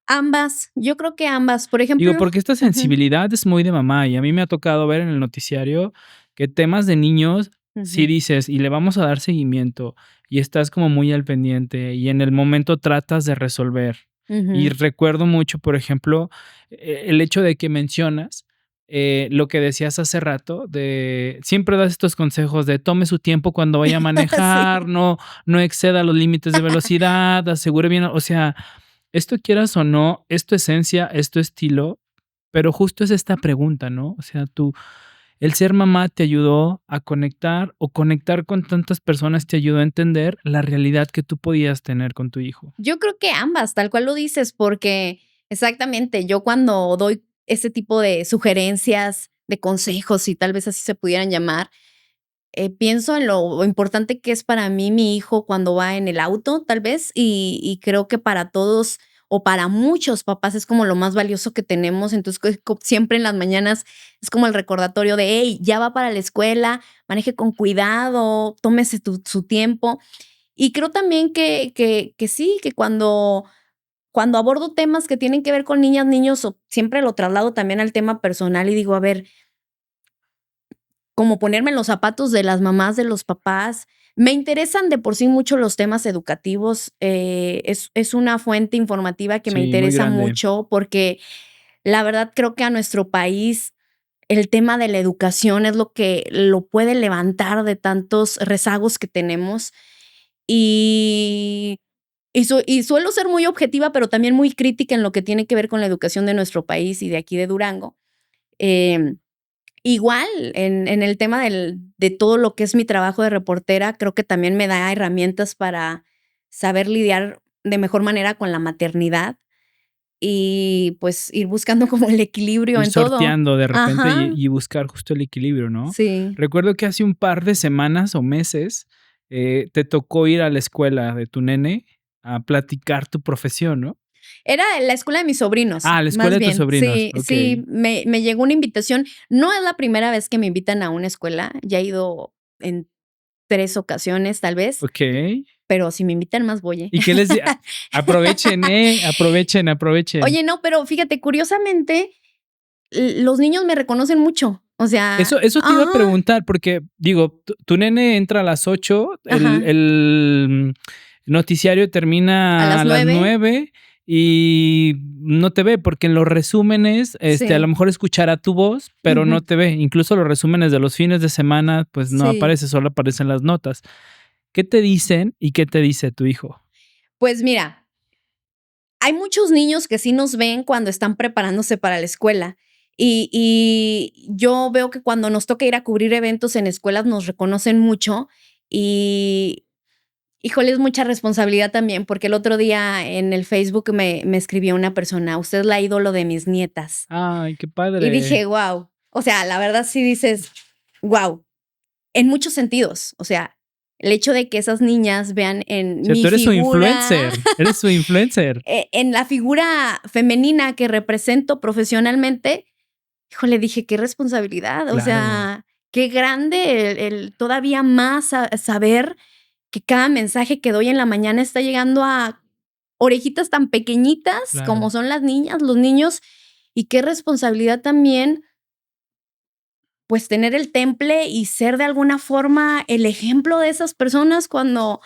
Ambas, yo creo que ambas, por Digo, ejemplo. porque esta Ujú, sensibilidad es muy de mamá, y a mí me ha tocado ver en el noticiario que temas de niños, sí ujú, dices: "Y le vamos a dar seguimiento", y estás como muy al pendiente, y en el momento tratas de resolver. Y ujú. recuerdo mucho, por ejemplo, el hecho de que mencionas, lo que decías hace rato, de siempre das estos consejos de tome su tiempo cuando vaya a Sí. manejar, no exceda los límites de velocidad, asegure bien, o sea, esto quieras o no, es tu esencia, es tu estilo, pero justo es esta pregunta, ¿no? O sea, tú, el ser mamá te ayudó a conectar o conectar con tantas personas te ayudó a entender la realidad que tú podías tener con tu hijo. Yo creo que ambas, tal cual lo dices, porque exactamente, yo cuando doy ese tipo de sugerencias, de consejos, si tal vez así se pudieran llamar, pienso en lo importante que es para mí mi hijo cuando va en el auto, tal vez, y creo que para todos o para muchos papás es como lo más valioso que tenemos. Entonces, siempre en las mañanas es como el recordatorio de, hey, ya va para la escuela, maneje con cuidado, tómese su tiempo. Y creo también que sí, que cuando abordo temas que tienen que ver con niñas, niños, o siempre lo traslado también al tema personal y digo, a ver, como ponerme en los zapatos de las mamás, de los papás. Me interesan de por sí mucho los temas educativos, es una fuente informativa que me Sí, muy interesa grande. mucho, porque la verdad creo que a nuestro país el tema de la educación es lo que lo puede levantar de tantos rezagos que tenemos. Y suelo ser muy objetiva, pero también muy crítica en lo que tiene que ver con la educación de nuestro país y de aquí de Durango. Em, Igual en el tema de todo lo que es mi trabajo de reportera, creo que también me da herramientas para saber lidiar de mejor manera con la maternidad y pues ir buscando como el equilibrio Ir en todo. sorteando de repente Ajá. y buscar justo el equilibrio, ¿no? Sí. Recuerdo que hace un par de semanas o meses te tocó ir a la escuela de tu nene a platicar tu profesión, ¿no? Era la escuela de mis sobrinos, Ah, la escuela más de tus bien. sobrinos, Sí, sí, okey. me llegó una invitación. No es la primera vez que me invitan a una escuela, ya he ido en 3 ocasiones, tal vez, Okey. pero si me invitan más voy, ¿eh? ¿Y qué les di aprovechen, aprovechen, aprovechen? Oye, no, pero fíjate, curiosamente, los niños me reconocen mucho, o sea Eso te iba a ajá, preguntar, porque digo, tu nene entra a las 8, ajá, noticiario a termina las a las 9, 9 y no te ve, porque en los resúmenes, a lo sí, mejor escuchará tu voz, pero no ujú, te ve. Incluso los resúmenes de los fines de semana, pues no sí. aparece, solo aparecen las notas. ¿Qué te dicen y qué te dice tu hijo? Pues mira, hay muchos niños que sí nos ven cuando están preparándose para la escuela. Y yo veo que cuando nos toca ir a cubrir eventos en escuelas nos reconocen mucho y, híjole, es mucha responsabilidad también, porque el otro día en el Facebook me escribió una persona, usted es la ídolo de mis nietas. Ay, qué Y padre. dije, wow. O sea, la verdad sí dices, wow, en muchos sentidos. O sea, el hecho de que esas niñas vean O en sea, mi tú eres su figura influencer, eres su influencer. en la figura femenina que represento profesionalmente, híjole, dije, qué responsabilidad, o Claro, sea, qué grande el todavía más saber que cada mensaje que doy en la mañana está llegando a orejitas tan pequeñitas como claro. son las niñas, los niños, y qué responsabilidad también, pues, tener el temple y ser de alguna forma el ejemplo de esas personas cuando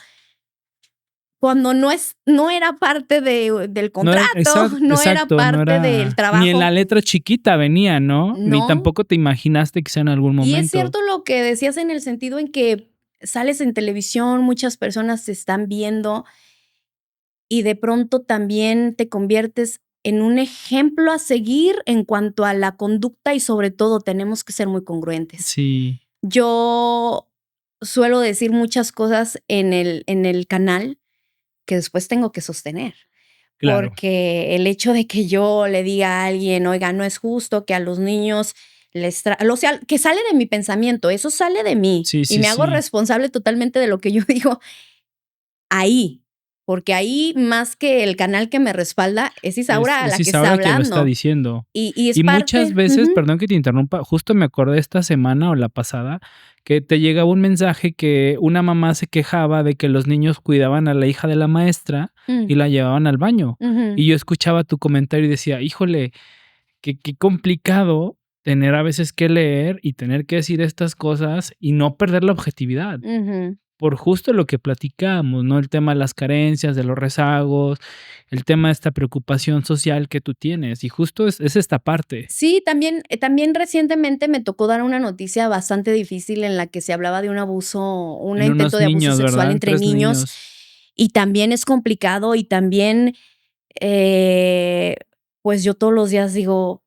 no era parte del No era contrato, no era exacto, no parte del era ni en la trabajo, letra chiquita venía, ¿no? Ni no. tampoco te imaginaste quizá en algún Y es momento. cierto lo que decías en el sentido en que sales en televisión, muchas personas te están viendo y de pronto también te conviertes en un ejemplo a seguir en cuanto a la conducta y sobre todo tenemos que ser muy congruentes. Sí, Yo suelo decir muchas cosas en el canal que después tengo que sostener. claro. Porque el hecho de que yo le diga a alguien: "Oiga, no es justo que a los niños o sea, que sale de mi pensamiento, eso sale de mí, Sí, y sí, me hago sí. responsable totalmente de lo que yo digo ahí, porque ahí, más que el canal que me respalda, es Isaura Es la que está Isaura quien lo está hablando, diciendo. y es Y muchas parte veces, ujú, perdón que te interrumpa, justo me acordé esta semana o la pasada, que te llegaba un mensaje que una mamá se quejaba de que los niños cuidaban a la hija de la maestra y mm, la llevaban al baño. ujú, Y yo escuchaba tu comentario y decía: "Híjole, qué complicado tener a veces que leer y tener que decir estas cosas y no perder la objetividad". ujú. Por justo lo que platicamos, ¿no? El tema de las carencias, de los rezagos, el tema de esta preocupación social que tú tienes, y justo es esta parte, Sí, también recientemente me tocó dar una noticia bastante difícil en la que se hablaba de un abuso, un en intento unos de abuso niños, sexual ¿verdad? entre 3 niños, niños. y también es complicado, y también, eh, pues, yo todos los días digo: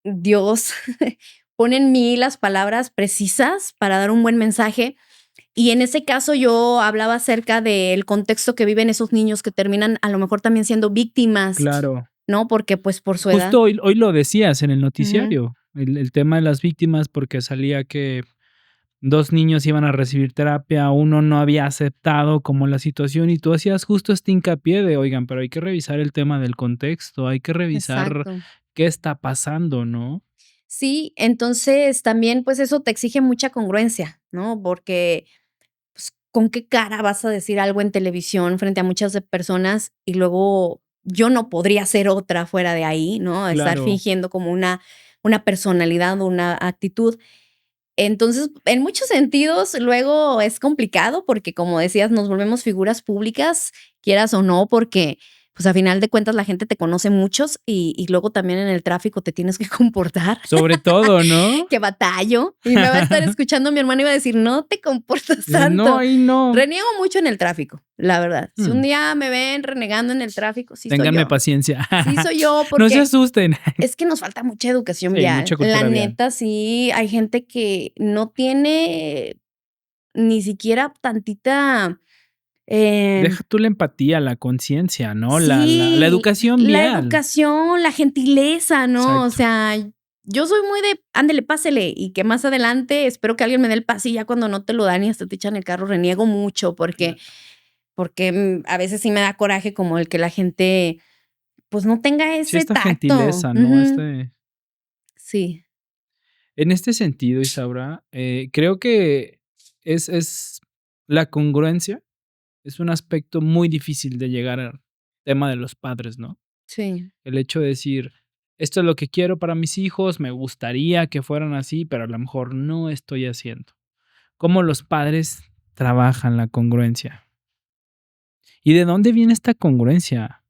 "Dios, pon en mí las palabras precisas para dar un buen mensaje", y en ese caso yo hablaba acerca del contexto que viven esos niños que terminan, a lo mejor, también siendo víctimas, Claro. ¿no? Porque, pues, por su edad. Justo hoy lo decías en el Ujú, noticiario, el tema de las víctimas, porque salía que 2 niños iban a recibir terapia, uno no había aceptado como la situación, y tú hacías justo este hincapié de: "Oigan, pero hay que revisar el tema del contexto, hay que revisar exacto. qué está pasando", ¿no? Sí, entonces también, pues, eso te exige mucha congruencia, ¿no? Porque, pues, ¿con qué cara vas a decir algo en televisión frente a muchas de personas? Y luego yo no podría ser otra fuera de ahí, ¿no? Estar Claro. fingiendo como una personalidad o una actitud. Entonces, en muchos sentidos, luego es complicado porque, como decías, nos volvemos figuras públicas, quieras o no, porque, pues, a final de cuentas la gente te conoce muchos y luego también en el tráfico te tienes que comportar. Sobre todo, ¿no? Que batallo y me va a estar escuchando mi hermano y va a decir: "No te comportas No, tanto". ahí no. Reniego mucho en el tráfico, la verdad. Si un Mm, día me ven renegando en el tráfico, sí soy ténganme yo. paciencia. Sí soy yo, No se porque asusten. es que nos falta mucha educación Sí, vial. mucha La cultura vial. neta, sí, hay gente que no tiene ni siquiera tantita, Em, Deja tú la empatía, la conciencia, ¿no? La sí, educación la vial. educación, la gentileza, ¿no? O Exacto. sea, yo soy muy de: "Ándele, pásele", y que más adelante espero que alguien me dé el pase, y ya cuando no te lo dan y hasta te echan el carro, reniego mucho Claro. porque a veces sí me da coraje como el que la gente, pues, no tenga Sí, ese esta tacto. gentileza, ¿no? Ujú. Sí, En este sentido, Isaura, creo que es la congruencia es un aspecto muy difícil de llegar al tema de los padres, ¿no? sí. El hecho de decir: "Esto es lo que quiero para mis hijos, me gustaría que fueran así, pero a lo mejor no estoy haciendo". ¿Cómo los padres trabajan la congruencia? ¿Y de dónde viene esta congruencia?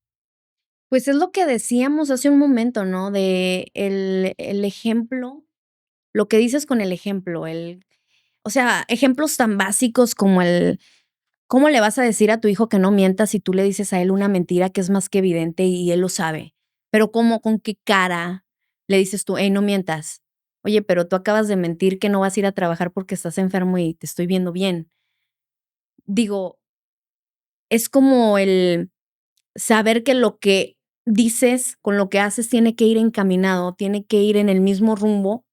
Pues, es lo que decíamos hace un momento, ¿no? De el ejemplo, lo que dices con el ejemplo, o sea, ejemplos tan básicos como ¿cómo le vas a decir a tu hijo que no mienta si tú le dices a él una mentira que es más que evidente y él lo sabe? Pero, ¿cómo, con qué cara le dices tú: "Hey, no mientas"? Oye, pero tú acabas de mentir que no vas a ir a trabajar porque estás enfermo y te estoy viendo bien. Digo, es como el saber que lo que dices con lo que haces tiene que ir encaminado, tiene que ir en el mismo rumbo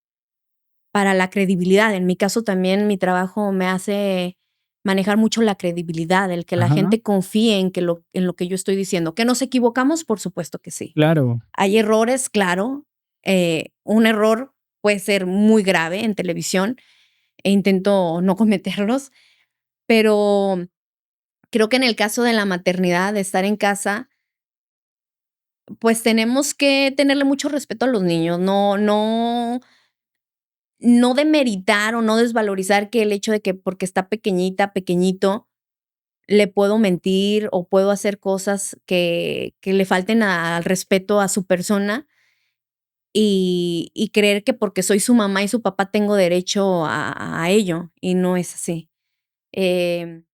para la credibilidad. En mi caso, también mi trabajo me hace manejar mucho la credibilidad, el que la Ajá, gente confíe en lo que yo estoy diciendo. ¿Que nos equivocamos? Por supuesto que sí. claro, Hay errores, claro. Un error puede ser muy grave en televisión e intento no cometerlos, pero creo que en el caso de la maternidad, de estar en casa, pues tenemos que tenerle mucho respeto a los niños, no demeritar o no desvalorizar que el hecho de que porque está pequeñita, pequeñito, le puedo mentir o puedo hacer cosas que le falten al respeto a su persona y creer que porque soy su mamá y su papá tengo derecho a ello, y no es así. Em,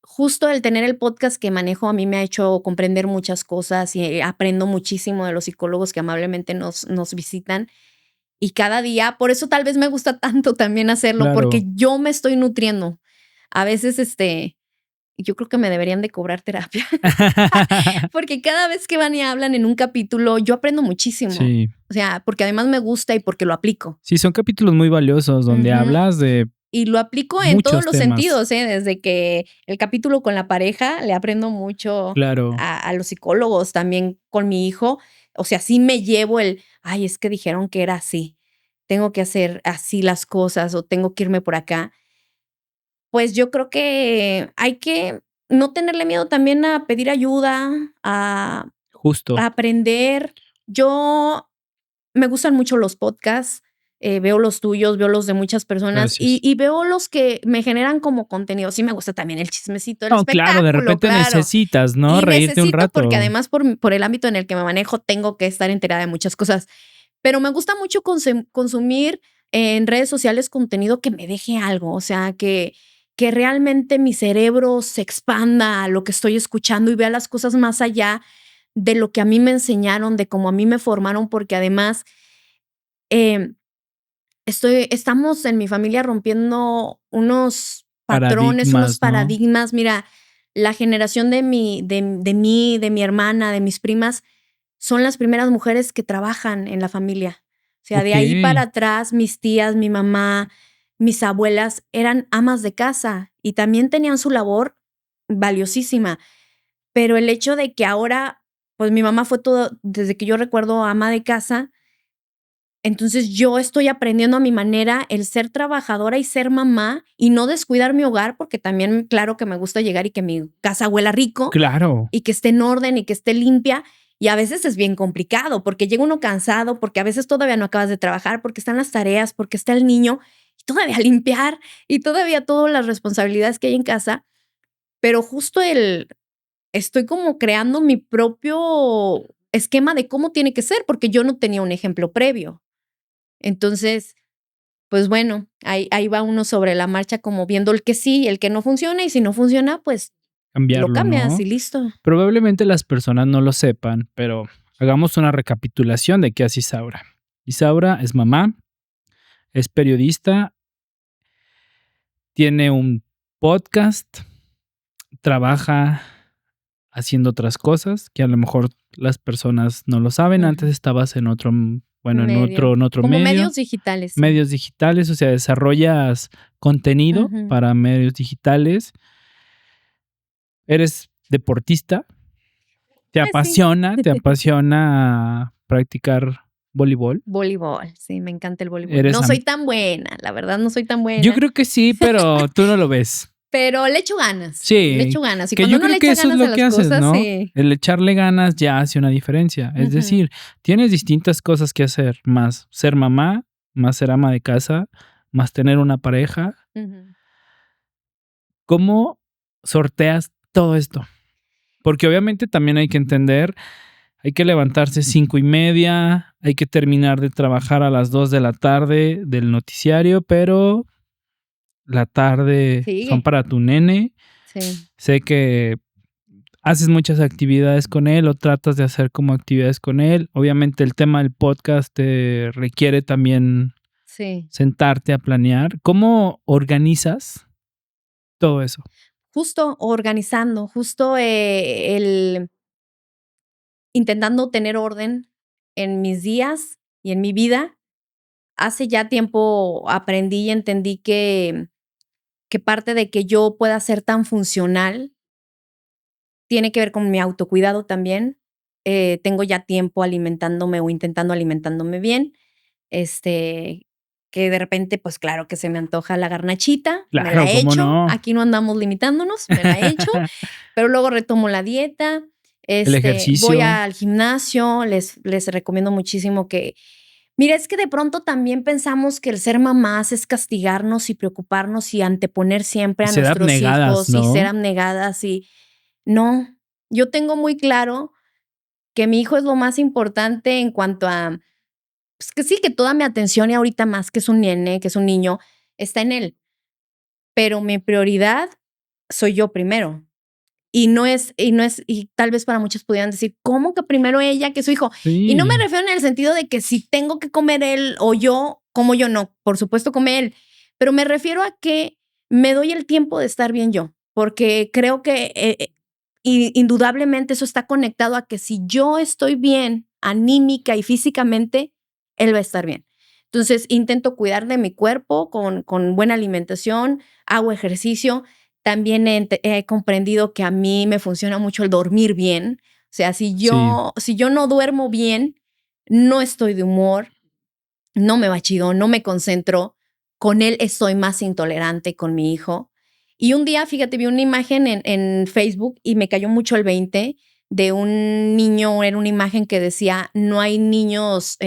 Justo el tener el podcast que manejo a mí me ha hecho comprender muchas cosas y aprendo muchísimo de los psicólogos que amablemente nos visitan. Y cada día, por eso tal vez me gusta tanto también hacerlo, porque claro. yo me estoy nutriendo. A veces, yo creo que me deberían de cobrar terapia, porque cada vez que van y hablan en un capítulo, yo aprendo muchísimo. Sí, O sea, porque además me gusta y porque lo aplico. sí, son capítulos muy valiosos donde Ujú. hablas de Y lo aplico en todos muchos los temas. sentidos, ¿eh? Desde que el capítulo con la pareja, le aprendo mucho Claro, a los psicólogos, también con mi hijo. O sea, sí me llevo ay, es que dijeron que era así, tengo que hacer así las cosas o tengo que irme por acá. Pues yo creo que hay que no tenerle miedo también a pedir ayuda, a justo. aprender. Yo me gustan mucho los podcasts, veo los tuyos, veo los de muchas personas Gracias. y veo los que me generan como contenido. Sí me gusta también el chismecito, el No, claro, de espectáculo, repente claro. necesitas, ¿no? Y Reírte un necesito, porque rato. además por el ámbito en el que me manejo, tengo que estar enterada de muchas cosas. Pero me gusta mucho consumir en redes sociales contenido que me deje algo, o sea, que realmente mi cerebro se expanda a lo que estoy escuchando y vea las cosas más allá de lo que a mí me enseñaron, de cómo a mí me formaron, porque además, em, estamos en mi familia rompiendo unos patrones, unos Paradigmas, ¿no? paradigmas. Mira, la generación de mí, de mi hermana, de mis primas, son las primeras mujeres que trabajan en la familia. O sea, de ahí para Okey, atrás, mis tías, mi mamá, mis abuelas eran amas de casa y también tenían su labor valiosísima. Pero el hecho de que ahora, pues mi mamá fue todo, desde que yo recuerdo, ama de casa, entonces yo estoy aprendiendo a mi manera el ser trabajadora y ser mamá y no descuidar mi hogar, porque también, claro que me gusta llegar y que mi casa huela rico claro, y que esté en orden y que esté limpia. Y a veces es bien complicado porque llega uno cansado, porque a veces todavía no acabas de trabajar, porque están las tareas, porque está el niño y todavía limpiar y todavía todas las responsabilidades que hay en casa. Pero justo estoy como creando mi propio esquema de cómo tiene que ser, porque yo no tenía un ejemplo previo. Entonces, pues bueno, ahí va uno sobre la marcha como viendo el que sí, el que no funciona, y si no funciona, pues lo cambiarlo, cambias ¿no? y listo. Probablemente las personas no lo sepan, pero hagamos una recapitulación de qué hace Isaura. Isaura es mamá, es periodista, tiene un podcast, trabaja haciendo otras cosas que a lo mejor las personas no lo saben. Antes estabas en otro, bueno, en otro Como medio. medios digitales. Sí. Medios digitales, o sea, desarrollas contenido para medios digitales. Eres deportista. ¿Te apasiona practicar voleibol? Voleibol, sí, me encanta el voleibol. Eres No soy tan buena, la verdad no soy tan buena. Yo creo que sí, pero tú no lo ves. Pero le echo ganas. Sí. Le echo ganas. Y que cuando yo uno creo le que echa eso es ganas lo a que las haces, cosas, ¿no? sí. El echarle ganas ya hace una diferencia. Es decir, tienes distintas cosas que hacer, más ser mamá, más ser ama de casa, más tener una pareja. ¿Cómo sorteas todo esto? Porque obviamente también hay que entender, hay que levantarse 5:30, hay que terminar de trabajar a las 2 de la tarde del noticiario, pero la tarde son para tu nene. Sí. Sé que haces muchas actividades con él o tratas de hacer como actividades con él. Obviamente el tema del podcast te requiere también sentarte a planear. ¿Cómo organizas todo eso? Justo organizando, justo intentando tener orden en mis días y en mi vida. Hace ya tiempo aprendí y entendí que parte de que yo pueda ser tan funcional tiene que ver con mi autocuidado también. Tengo ya tiempo alimentándome o intentando alimentándome bien. Que de repente, pues claro que se me antoja la garnachita, me Claro, la ¿cómo echo, no? aquí no andamos limitándonos, me la echo, pero luego retomo la dieta, El ejercicio. voy al gimnasio, les recomiendo muchísimo que, mira, es que de pronto también pensamos que el ser mamás es castigarnos y preocuparnos y anteponer siempre a Ser nuestros abnegadas, hijos y ser ¿no? abnegadas y no, yo tengo muy claro que mi hijo es lo más importante en cuanto a pues que sí, que toda mi atención y ahorita más que es un nene, que es un niño, está en él. Pero mi prioridad soy yo primero. Y tal vez para muchos pudieran decir, ¿cómo que primero ella que su hijo? Y no me Sí. refiero en el sentido de que si tengo que comer él o yo, como yo no, por supuesto come él. Pero me refiero a que me doy el tiempo de estar bien yo, porque creo que indudablemente eso está conectado a que si yo estoy bien anímica y físicamente, él va a estar bien. Entonces, intento cuidar de mi cuerpo con buena alimentación, hago ejercicio. También he comprendido que a mí me funciona mucho el dormir bien. O sea, si yo no duermo bien, no estoy de humor, no me va chido, no me concentro. Con él estoy más intolerante con mi hijo. Y un día, fíjate, vi una imagen en Facebook y me cayó mucho el 20 de un niño, era una imagen que decía, no hay niños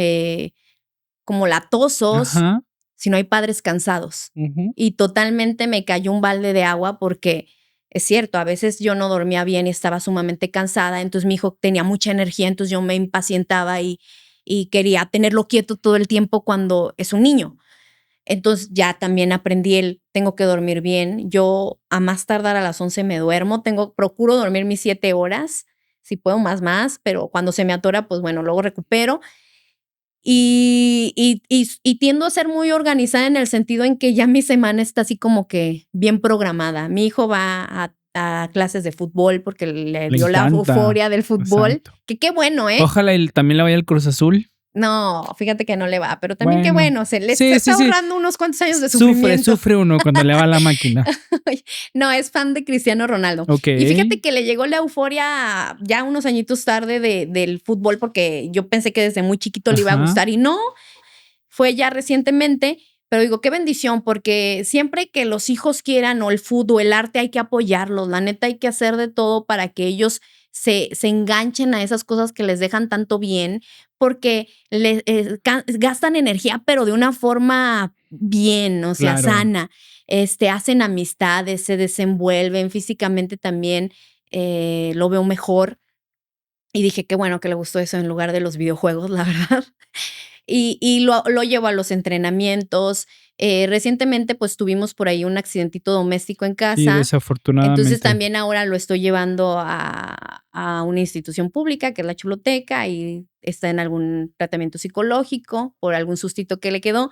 como latosos, Ajá. sino hay padres cansados. Y totalmente me cayó un balde de agua porque es cierto, a veces yo no dormía bien y estaba sumamente cansada, entonces mi hijo tenía mucha energía, entonces yo me impacientaba y quería tenerlo quieto todo el tiempo cuando es un niño. Entonces ya también aprendí tengo que dormir bien. Yo a más tardar a las 11 me duermo, procuro dormir mis 7 horas, si puedo más, pero cuando se me atora, pues bueno, luego recupero. Y tiendo a ser muy organizada en el sentido en que ya mi semana está así como que bien programada. Mi hijo va a clases de fútbol porque le dio la euforia del fútbol. Exacto. Que qué bueno, ¿eh? Ojalá y también le vaya al Cruz Azul. No, fíjate que no le va, pero también qué bueno, se le está ahorrando unos cuantos años de sufrimiento. Sufre uno cuando le va la máquina. No, es fan de Cristiano Ronaldo. Okay. Y fíjate que le llegó la euforia ya unos añitos tarde del fútbol porque yo pensé que desde muy chiquito le iba a gustar y no, fue ya recientemente, pero digo, qué bendición, porque siempre que los hijos quieran o el fútbol, el arte, hay que apoyarlos. La neta, hay que hacer de todo para que ellos se enganchen a esas cosas que les dejan tanto bien, porque gastan energía, pero de una forma bien, o sea, sana. Hacen amistades, se desenvuelven físicamente también, lo veo mejor. Y dije, qué bueno que le gustó eso en lugar de los videojuegos, la verdad. Y lo llevo a los entrenamientos. Recientemente, pues tuvimos por ahí un accidentito doméstico en casa. Sí, desafortunadamente. Entonces también ahora lo estoy llevando a una institución pública, que es la Choloteca, y está en algún tratamiento psicológico por algún sustito que le quedó.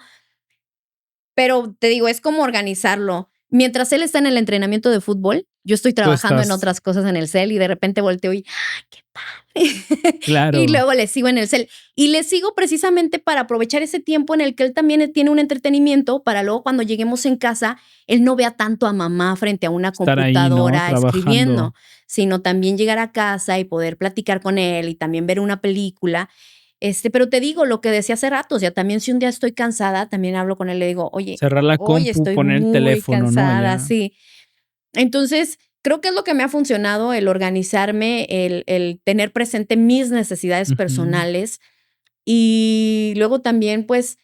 Pero te digo, es como organizarlo. Mientras él está en el entrenamiento de fútbol, yo estoy Tú trabajando en estás, otras cosas en el cel y de repente volteo y ¡ah, qué padre! Y claro, luego le sigo en el cel. Y le sigo precisamente para aprovechar ese tiempo en el que él también tiene un entretenimiento para luego cuando lleguemos en casa, él no vea tanto a mamá frente a una estar ahí, ¿no? computadora escribiendo, Trabajando. sino también llegar a casa y poder platicar con él y también ver una película. Pero te digo lo que decía hace rato, o sea, también si un día estoy cansada, también hablo con él, le digo, oye, Cerrar la oye, compu, estoy poner el muy teléfono, ¿no? cansada, Ya. sí. Entonces, creo que es lo que me ha funcionado, el organizarme, el tener presente mis necesidades Ujú. personales y luego también, pues,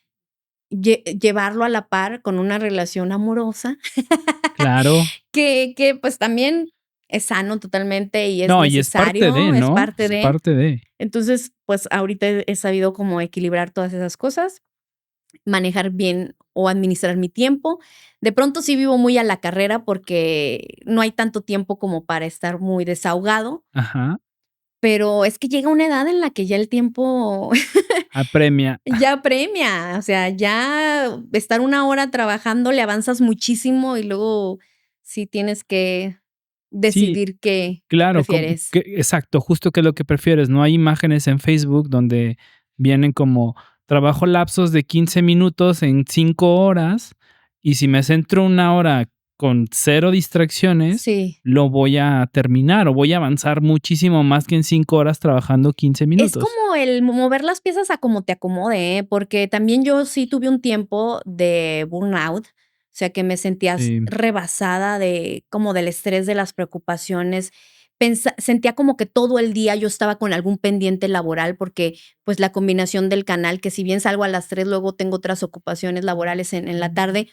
llevarlo a la par con una relación amorosa, Claro. que, pues, también es sano totalmente y es No, y es parte de, necesario, es ¿no? parte Es de. parte de. Entonces, pues, ahorita he sabido cómo equilibrar todas esas cosas, manejar bien o administrar mi tiempo. De pronto sí vivo muy a la carrera porque no hay tanto tiempo como para estar muy desahogado, Ajá. pero es que llega una edad en la que ya el tiempo Apremia. ya apremia, o sea, ya estar una hora trabajando le avanzas muchísimo y luego sí tienes que Sí, decidir qué claro, prefieres. exacto, justo qué es lo que prefieres, ¿no? Hay imágenes en Facebook donde vienen como trabajo lapsos de 15 minutos en 5 horas y si me centro una hora con cero distracciones, Sí. lo voy a terminar o voy a avanzar muchísimo más que en 5 horas trabajando 15 Es minutos. como el mover las piezas a como te acomode, ¿eh? Porque también yo sí tuve un tiempo de burnout, o sea, que me sentía Sí, rebasada de como del estrés, de las preocupaciones. Sentía como que todo el día yo estaba con algún pendiente laboral, porque pues la combinación del canal, que si bien salgo a las 3, luego tengo otras ocupaciones laborales en la tarde,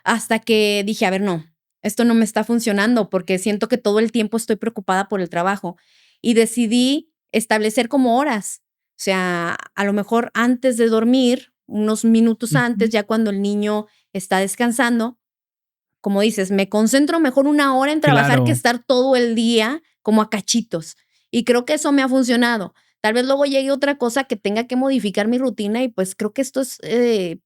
hasta que dije, a ver, no, esto no me está funcionando porque siento que todo el tiempo estoy preocupada por el trabajo y decidí establecer como horas. O sea, a lo mejor antes de dormir, unos minutos antes, ujú, ya cuando el niño está descansando, como dices, me concentro mejor una hora en trabajar que claro. estar todo el día como a cachitos. Y creo que eso me ha funcionado. Tal vez luego llegue otra cosa que tenga que modificar mi rutina y pues creo que esto es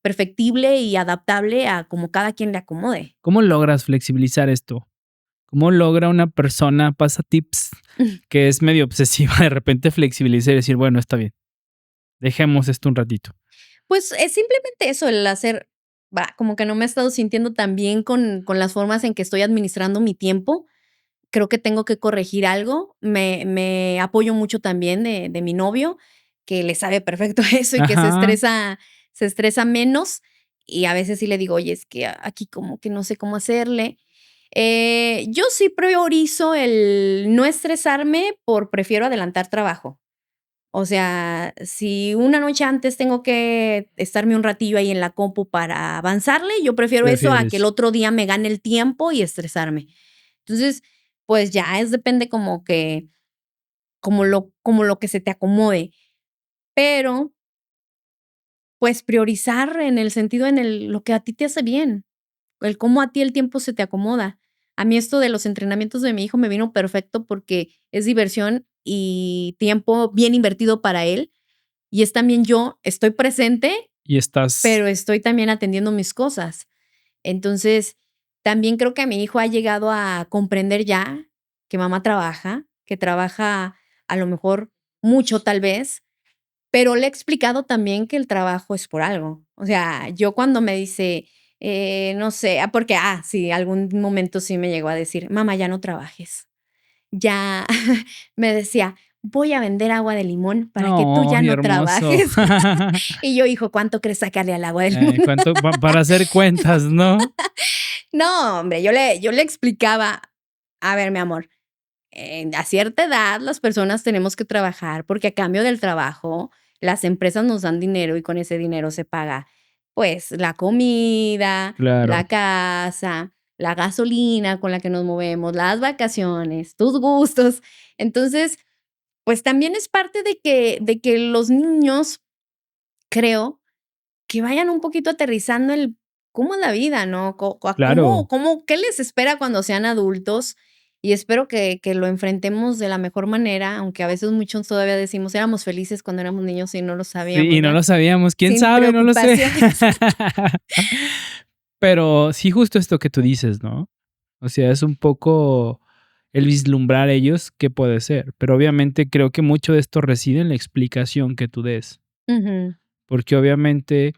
perfectible y adaptable a como cada quien le acomode. ¿Cómo logras flexibilizar esto? ¿Cómo logra una persona, pasa tips, que es medio obsesiva, de repente flexibilizar y decir, bueno, está bien, dejemos esto un ratito? Pues es simplemente eso, el hacer, va, como que no me he estado sintiendo tan bien con las formas en que estoy administrando mi tiempo. Creo que tengo que corregir algo. Me apoyo mucho también de mi novio, que le sabe perfecto eso y que Ajá, se estresa menos. Y a veces sí le digo: "Oye, es que aquí como que no sé cómo hacerle". Yo sí priorizo el no estresarme prefiero adelantar trabajo. O sea, si una noche antes tengo que estarme un ratillo ahí en la compu para avanzarle, yo prefiero eso a que el prefieres. otro día me gane el tiempo y estresarme. Entonces, pues ya depende como que como lo que se te acomode, pero, pues, priorizar en el sentido lo que a ti te hace bien, el cómo a ti el tiempo se te acomoda. A mí esto de los entrenamientos de mi hijo me vino perfecto porque es diversión y tiempo bien invertido para él, y es también yo estoy presente, Y estás pero estoy también atendiendo mis cosas. Entonces, también creo que mi hijo ha llegado a comprender ya que mamá trabaja, que trabaja a lo mejor mucho tal vez, pero le he explicado también que el trabajo es por algo. O sea, yo cuando me dice, no sé, porque, sí, algún momento sí me llegó a decir: "Mamá, ya no trabajes". Ya me decía: "Voy a vender agua de limón para que tú ya ¡ay, no hermoso! trabajes". Y yo: "Hijo, ¿cuánto crees sacarle al agua de limón?". ¿Cuánto para hacer cuentas, no? No, hombre, yo le explicaba: "A ver, mi amor, a cierta edad las personas tenemos que trabajar, porque a cambio del trabajo, las empresas nos dan dinero y con ese dinero se paga, pues, la comida, Claro, la casa, la gasolina con la que nos movemos, las vacaciones, tus gustos". Entonces, pues, también es parte de que los niños, creo, que vayan un poquito aterrizando el cómo es la vida, ¿no? claro. Qué les espera cuando sean adultos, y espero que lo enfrentemos de la mejor manera, aunque a veces muchos todavía decimos: "Éramos felices cuando éramos niños y no lo Sí, sabíamos", y no ¿verdad? lo sabíamos, ¿quién Sin sabe? No lo sé. preocupaciones. Pero sí, justo esto que tú dices, ¿no? O sea, es un poco el vislumbrar ellos qué puede ser. Pero obviamente creo que mucho de esto reside en la explicación que tú des, Ujú. porque obviamente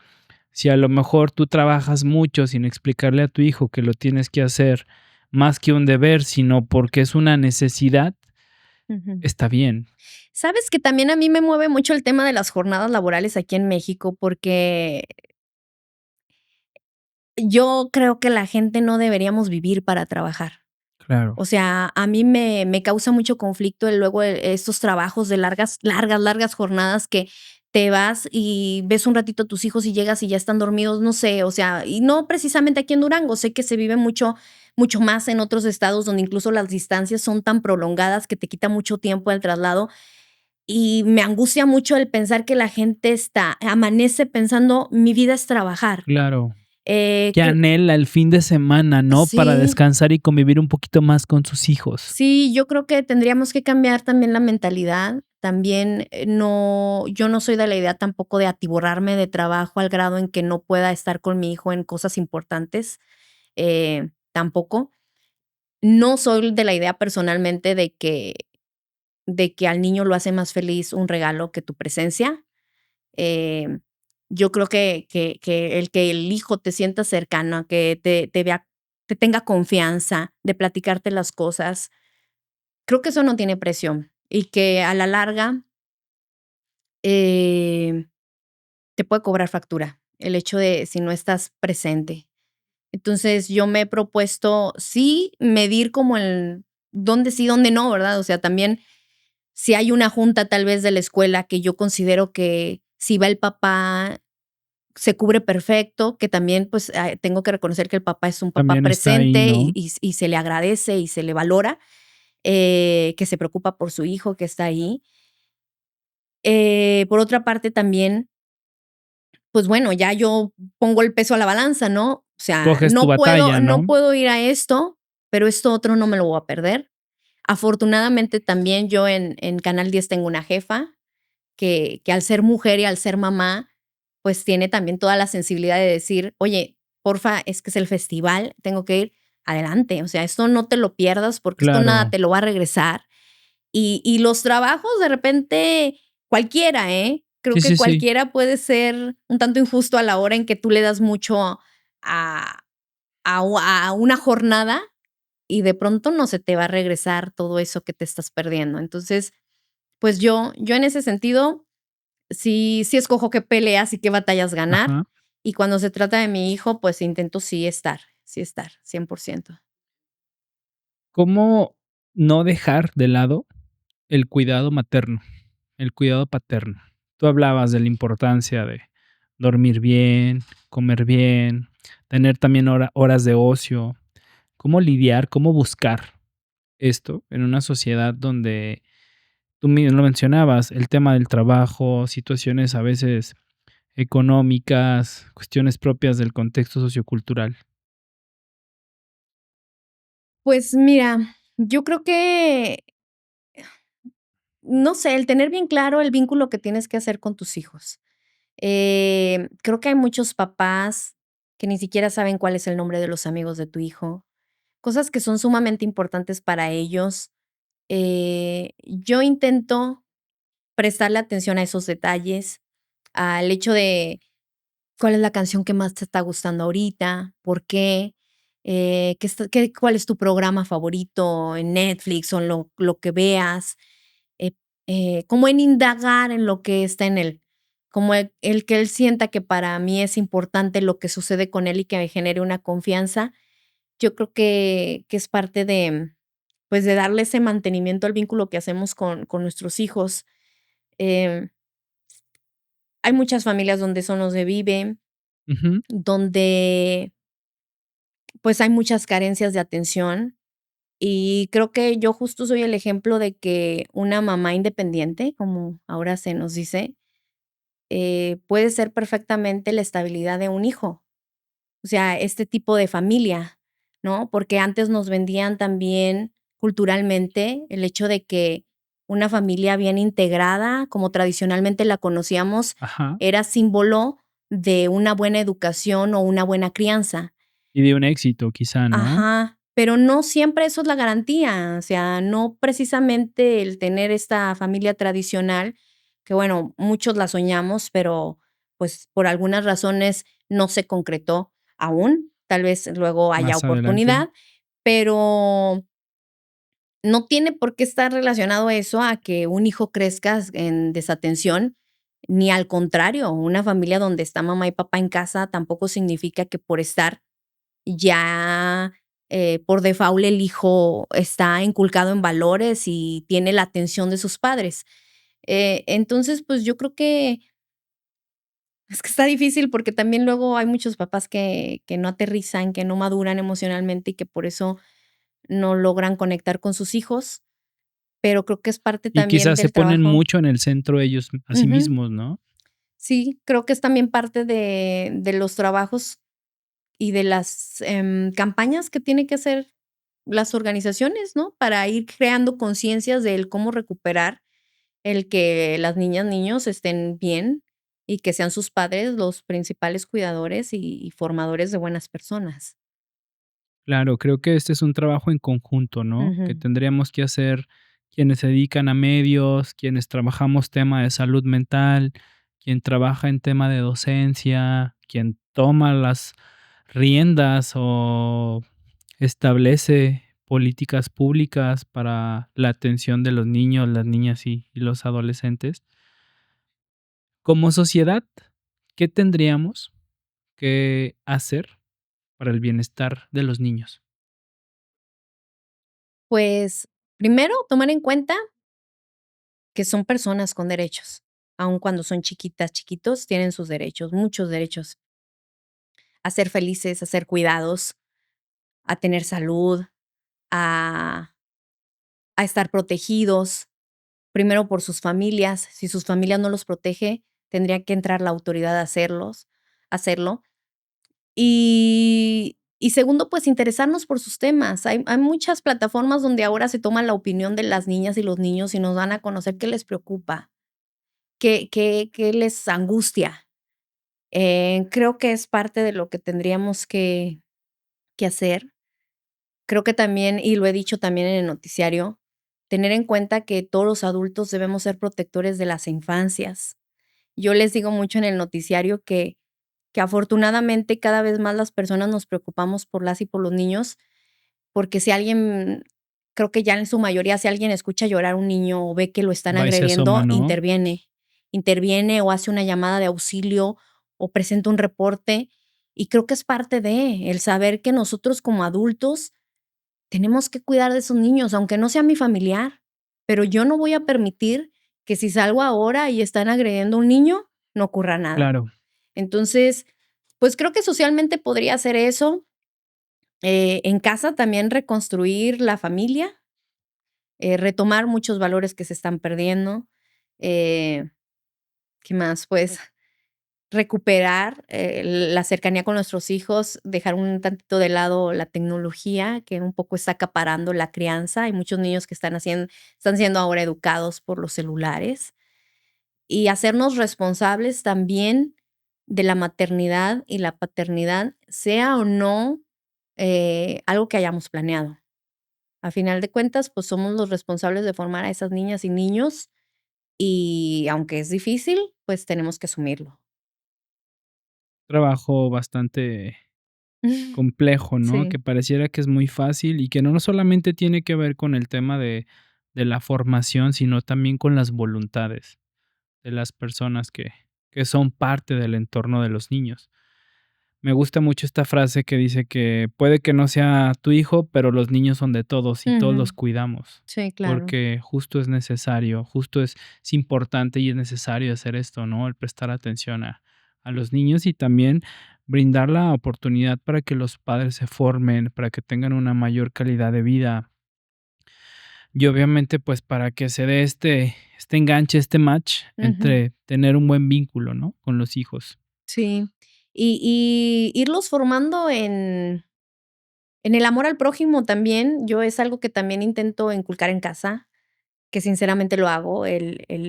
si a lo mejor tú trabajas mucho sin explicarle a tu hijo que lo tienes que hacer más que un deber, sino porque es una necesidad, Ujú. está bien. Sabes que también a mí me mueve mucho el tema de las jornadas laborales aquí en México, porque yo creo que la gente no deberíamos vivir para trabajar. Claro, O sea, a mí me causa mucho conflicto el luego estos trabajos de largas jornadas que te vas y ves un ratito a tus hijos y llegas y ya están dormidos, no sé, o sea, y no precisamente aquí en Durango, sé que se vive mucho más en otros estados donde incluso las distancias son tan prolongadas que te quita mucho tiempo el traslado, y me angustia mucho el pensar que la gente amanece pensando: "Mi vida es trabajar". claro. Que Cre anhela el fin de semana, ¿no? Para Sí. descansar y convivir un poquito más con sus hijos. Sí, yo creo que tendríamos que cambiar también la mentalidad. También, yo no soy de la idea tampoco de atiborrarme de trabajo al grado en que no pueda estar con mi hijo en cosas importantes, tampoco. No soy de la idea personalmente de que al niño lo hace más feliz un regalo que tu presencia. Em, yo creo que el hijo te sienta cercano, que te vea, te tenga confianza de platicarte las cosas. Creo que eso no tiene precio y que a la larga, eh, te puede cobrar factura, el hecho de si no estás presente. Entonces, yo me he propuesto, sí, medir como el dónde sí, dónde no, ¿verdad? O sea, también si hay una junta tal vez de la escuela que yo considero que si va el papá, se cubre perfecto, que también, pues, tengo que reconocer que el papá es un papá También está ahí, presente y ¿no? y y se le agradece y se le valora, que se preocupa por su hijo, que está ahí. Por otra parte, también, pues bueno, ya yo pongo el peso a la balanza, ¿no? O sea, Coges tu batalla, no ¿no? puedo ir a esto, pero esto otro no me lo voy a perder. Afortunadamente, también yo en Canal 10 tengo una jefa que al ser mujer y al ser mamá, pues tiene también toda la sensibilidad de decir: "Oye, porfa, es que es el festival, tengo que ir, adelante, o sea, esto no te lo pierdas porque esto nada Claro. te lo va a regresar". Y los trabajos de repente, cualquiera, ¿eh? Creo Sí, que sí, sí. cualquiera puede ser un tanto injusto a la hora en que tú le das mucho a a una jornada y de pronto no se te va a regresar todo eso que te estás perdiendo. Entonces, pues yo en ese sentido, sí escojo qué peleas y qué batallas ganar, Ajá. y cuando se trata de mi hijo, pues intento sí estar 100%. ¿Cómo no dejar de lado el cuidado materno, el cuidado paterno? Tú hablabas de la importancia de dormir bien, comer bien, tener también horas de ocio. ¿Cómo lidiar, cómo buscar esto en una sociedad donde tú mismo lo mencionabas, el tema del trabajo, situaciones a veces económicas, cuestiones propias del contexto sociocultural? Pues mira, yo creo que no sé, el tener bien claro el vínculo que tienes que hacer con tus hijos. Creo que hay muchos papás que ni siquiera saben cuál es el nombre de los amigos de tu hijo, cosas que son sumamente importantes para ellos. Yo intento prestarle atención a esos detalles, al hecho de cuál es la canción que más te está gustando ahorita, por qué, cuál es tu programa favorito en Netflix o en lo que veas. eh, como en indagar en lo que está en él, como el que él sienta que para mí es importante lo que sucede con él y que me genere una confianza, yo creo que es parte de, pues, de darle ese mantenimiento al vínculo que hacemos con nuestros hijos. Em, Hay muchas familias donde eso no se vive, Ujú. donde, pues, hay muchas carencias de atención, y creo que yo justo soy el ejemplo de que una mamá independiente, como ahora se nos dice, puede ser perfectamente la estabilidad de un hijo. O sea, este tipo de familia, ¿no? Porque antes nos vendían también culturalmente el hecho de que una familia bien integrada, como tradicionalmente la conocíamos, Ajá. era símbolo de una buena educación o una buena crianza. Y de un éxito quizá, ¿no? Ajá. pero no siempre eso es la garantía, o sea, no precisamente el tener esta familia tradicional, que bueno, muchos la soñamos, pero, pues, por algunas razones no se concretó aún, tal vez luego haya Más adelante. oportunidad, pero no tiene por qué estar relacionado eso a que un hijo crezca en desatención, ni al contrario, una familia donde está mamá y papá en casa tampoco significa que por estar ya, por default el hijo está inculcado en valores y tiene la atención de sus padres. Entonces, pues, yo creo que es que está difícil porque también luego hay muchos papás que no aterrizan, que no maduran emocionalmente y que por eso no logran conectar con sus hijos, pero creo que es parte Y también quizás se del ponen trabajo. mucho en el centro ellos a sí Ujú. mismos, ¿no? Sí, creo que es también parte de los trabajos y de las, campañas que tienen que hacer las organizaciones, ¿no? Para ir creando conciencias del cómo recuperar el que las niñas, niños estén bien y que sean sus padres los principales cuidadores y formadores de buenas personas. Claro, creo que este es un trabajo en conjunto, ¿no? Que Ujú. tendríamos que hacer quienes se dedican a medios, quienes trabajamos tema de salud mental, quien trabaja en tema de docencia, quien toma las riendas o establece políticas públicas para la atención de los niños, las niñas y los adolescentes. Como sociedad, ¿qué tendríamos que hacer para el bienestar de los niños? Pues, primero, tomar en cuenta que son personas con derechos. Aun cuando son chiquitas, chiquitos, tienen sus derechos, muchos derechos. A ser felices, a ser cuidados, a tener salud, a estar protegidos, primero por sus familias. Si sus familias no los protege, tendría que entrar la autoridad a hacerlo. Y segundo, pues, interesarnos por sus temas. Hay muchas plataformas donde ahora se toma la opinión de las niñas y los niños y nos dan a conocer qué les preocupa, qué les angustia. Creo que es parte de lo que tendríamos que hacer. Creo que también, y lo he dicho también en el noticiario, tener en cuenta que todos los adultos debemos ser protectores de las infancias. Yo les digo mucho en el noticiario que afortunadamente cada vez más las personas nos preocupamos por las y por los niños, porque si alguien, creo que ya en su mayoría, si alguien escucha llorar a un niño o ve que lo están Va y se asoma, agrediendo, ¿no? interviene o hace una llamada de auxilio o presenta un reporte. Y creo que es parte de el saber que nosotros como adultos tenemos que cuidar de esos niños, aunque no sea mi familiar, pero yo no voy a permitir que si salgo ahora y están agrediendo a un niño, no ocurra nada. Claro. Entonces, pues creo que socialmente podría hacer eso. En casa también reconstruir la familia, retomar muchos valores que se están perdiendo. Eh, ¿Qué más? Pues recuperar, la cercanía con nuestros hijos, dejar un tantito de lado la tecnología, que un poco está acaparando la crianza. Hay muchos niños que están siendo ahora educados por los celulares, y hacernos responsables también de la maternidad y la paternidad, sea o no, algo que hayamos planeado. A final de cuentas, pues, somos los responsables de formar a esas niñas y niños, y aunque es difícil, pues, tenemos que asumirlo. Trabajo bastante complejo, ¿no? Sí. Que pareciera que es muy fácil y que no solamente tiene que ver con el tema de la formación, sino también con las voluntades de las personas que son parte del entorno de los niños. Me gusta mucho esta frase que dice que puede que no sea tu hijo, pero los niños son de todos y todos los Ujú. cuidamos, Sí, claro. porque justo es necesario, justo es importante y es necesario hacer esto, ¿no? El prestar atención a los niños y también brindar la oportunidad para que los padres se formen, para que tengan una mayor calidad de vida. Y obviamente, pues para que se dé este enganche, este match Ujú. entre tener un buen vínculo, ¿no? Con los hijos. Sí. Y irlos formando en el amor al prójimo también. Yo es algo que también intento inculcar en casa, que sinceramente lo hago.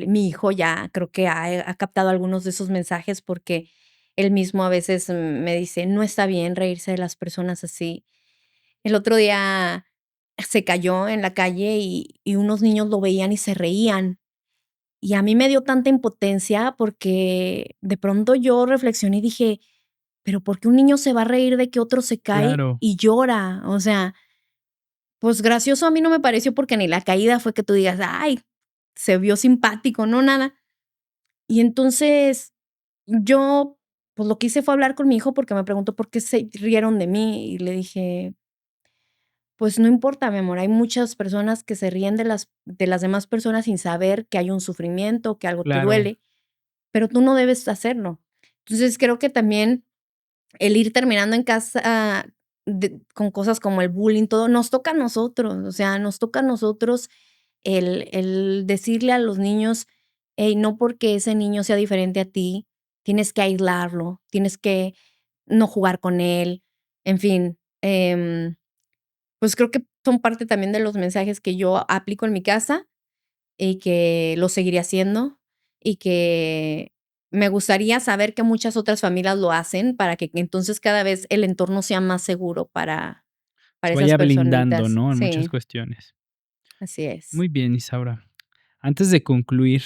Mi hijo ya creo que ha captado algunos de esos mensajes, porque él mismo a veces me dice: "No está bien reírse de las personas así". El otro día se cayó en la calle y unos niños lo veían y se reían. Y a mí me dio tanta impotencia porque de pronto yo reflexioné y dije: "Pero, ¿por qué un niño se va a reír de que otro se cae Claro, y llora?". O sea, pues gracioso a mí no me pareció porque ni la caída fue que tú digas: "Ay, se vio simpático", no, nada. Y entonces yo, pues lo que hice fue hablar con mi hijo porque me preguntó: "¿Por qué se rieron de mí?". Y le dije: "Pues no importa, mi amor, hay muchas personas que se ríen de las demás personas sin saber que hay un sufrimiento, que algo te claro. duele, pero tú no debes hacerlo". Entonces, creo que también el ir terminando en casa con cosas como el bullying, todo, nos toca a nosotros, o sea, nos toca a nosotros el decirle a los niños: "Hey, no porque ese niño sea diferente a ti, tienes que aislarlo, tienes que no jugar con él", en fin, pues creo que son parte también de los mensajes que yo aplico en mi casa y que lo seguiré haciendo, y que me gustaría saber que muchas otras familias lo hacen para que entonces cada vez el entorno sea más seguro para Se esas vaya blindando, personitas. ¿no? En muchas Sí, cuestiones. así es. Muy bien, Isaura. Antes de concluir,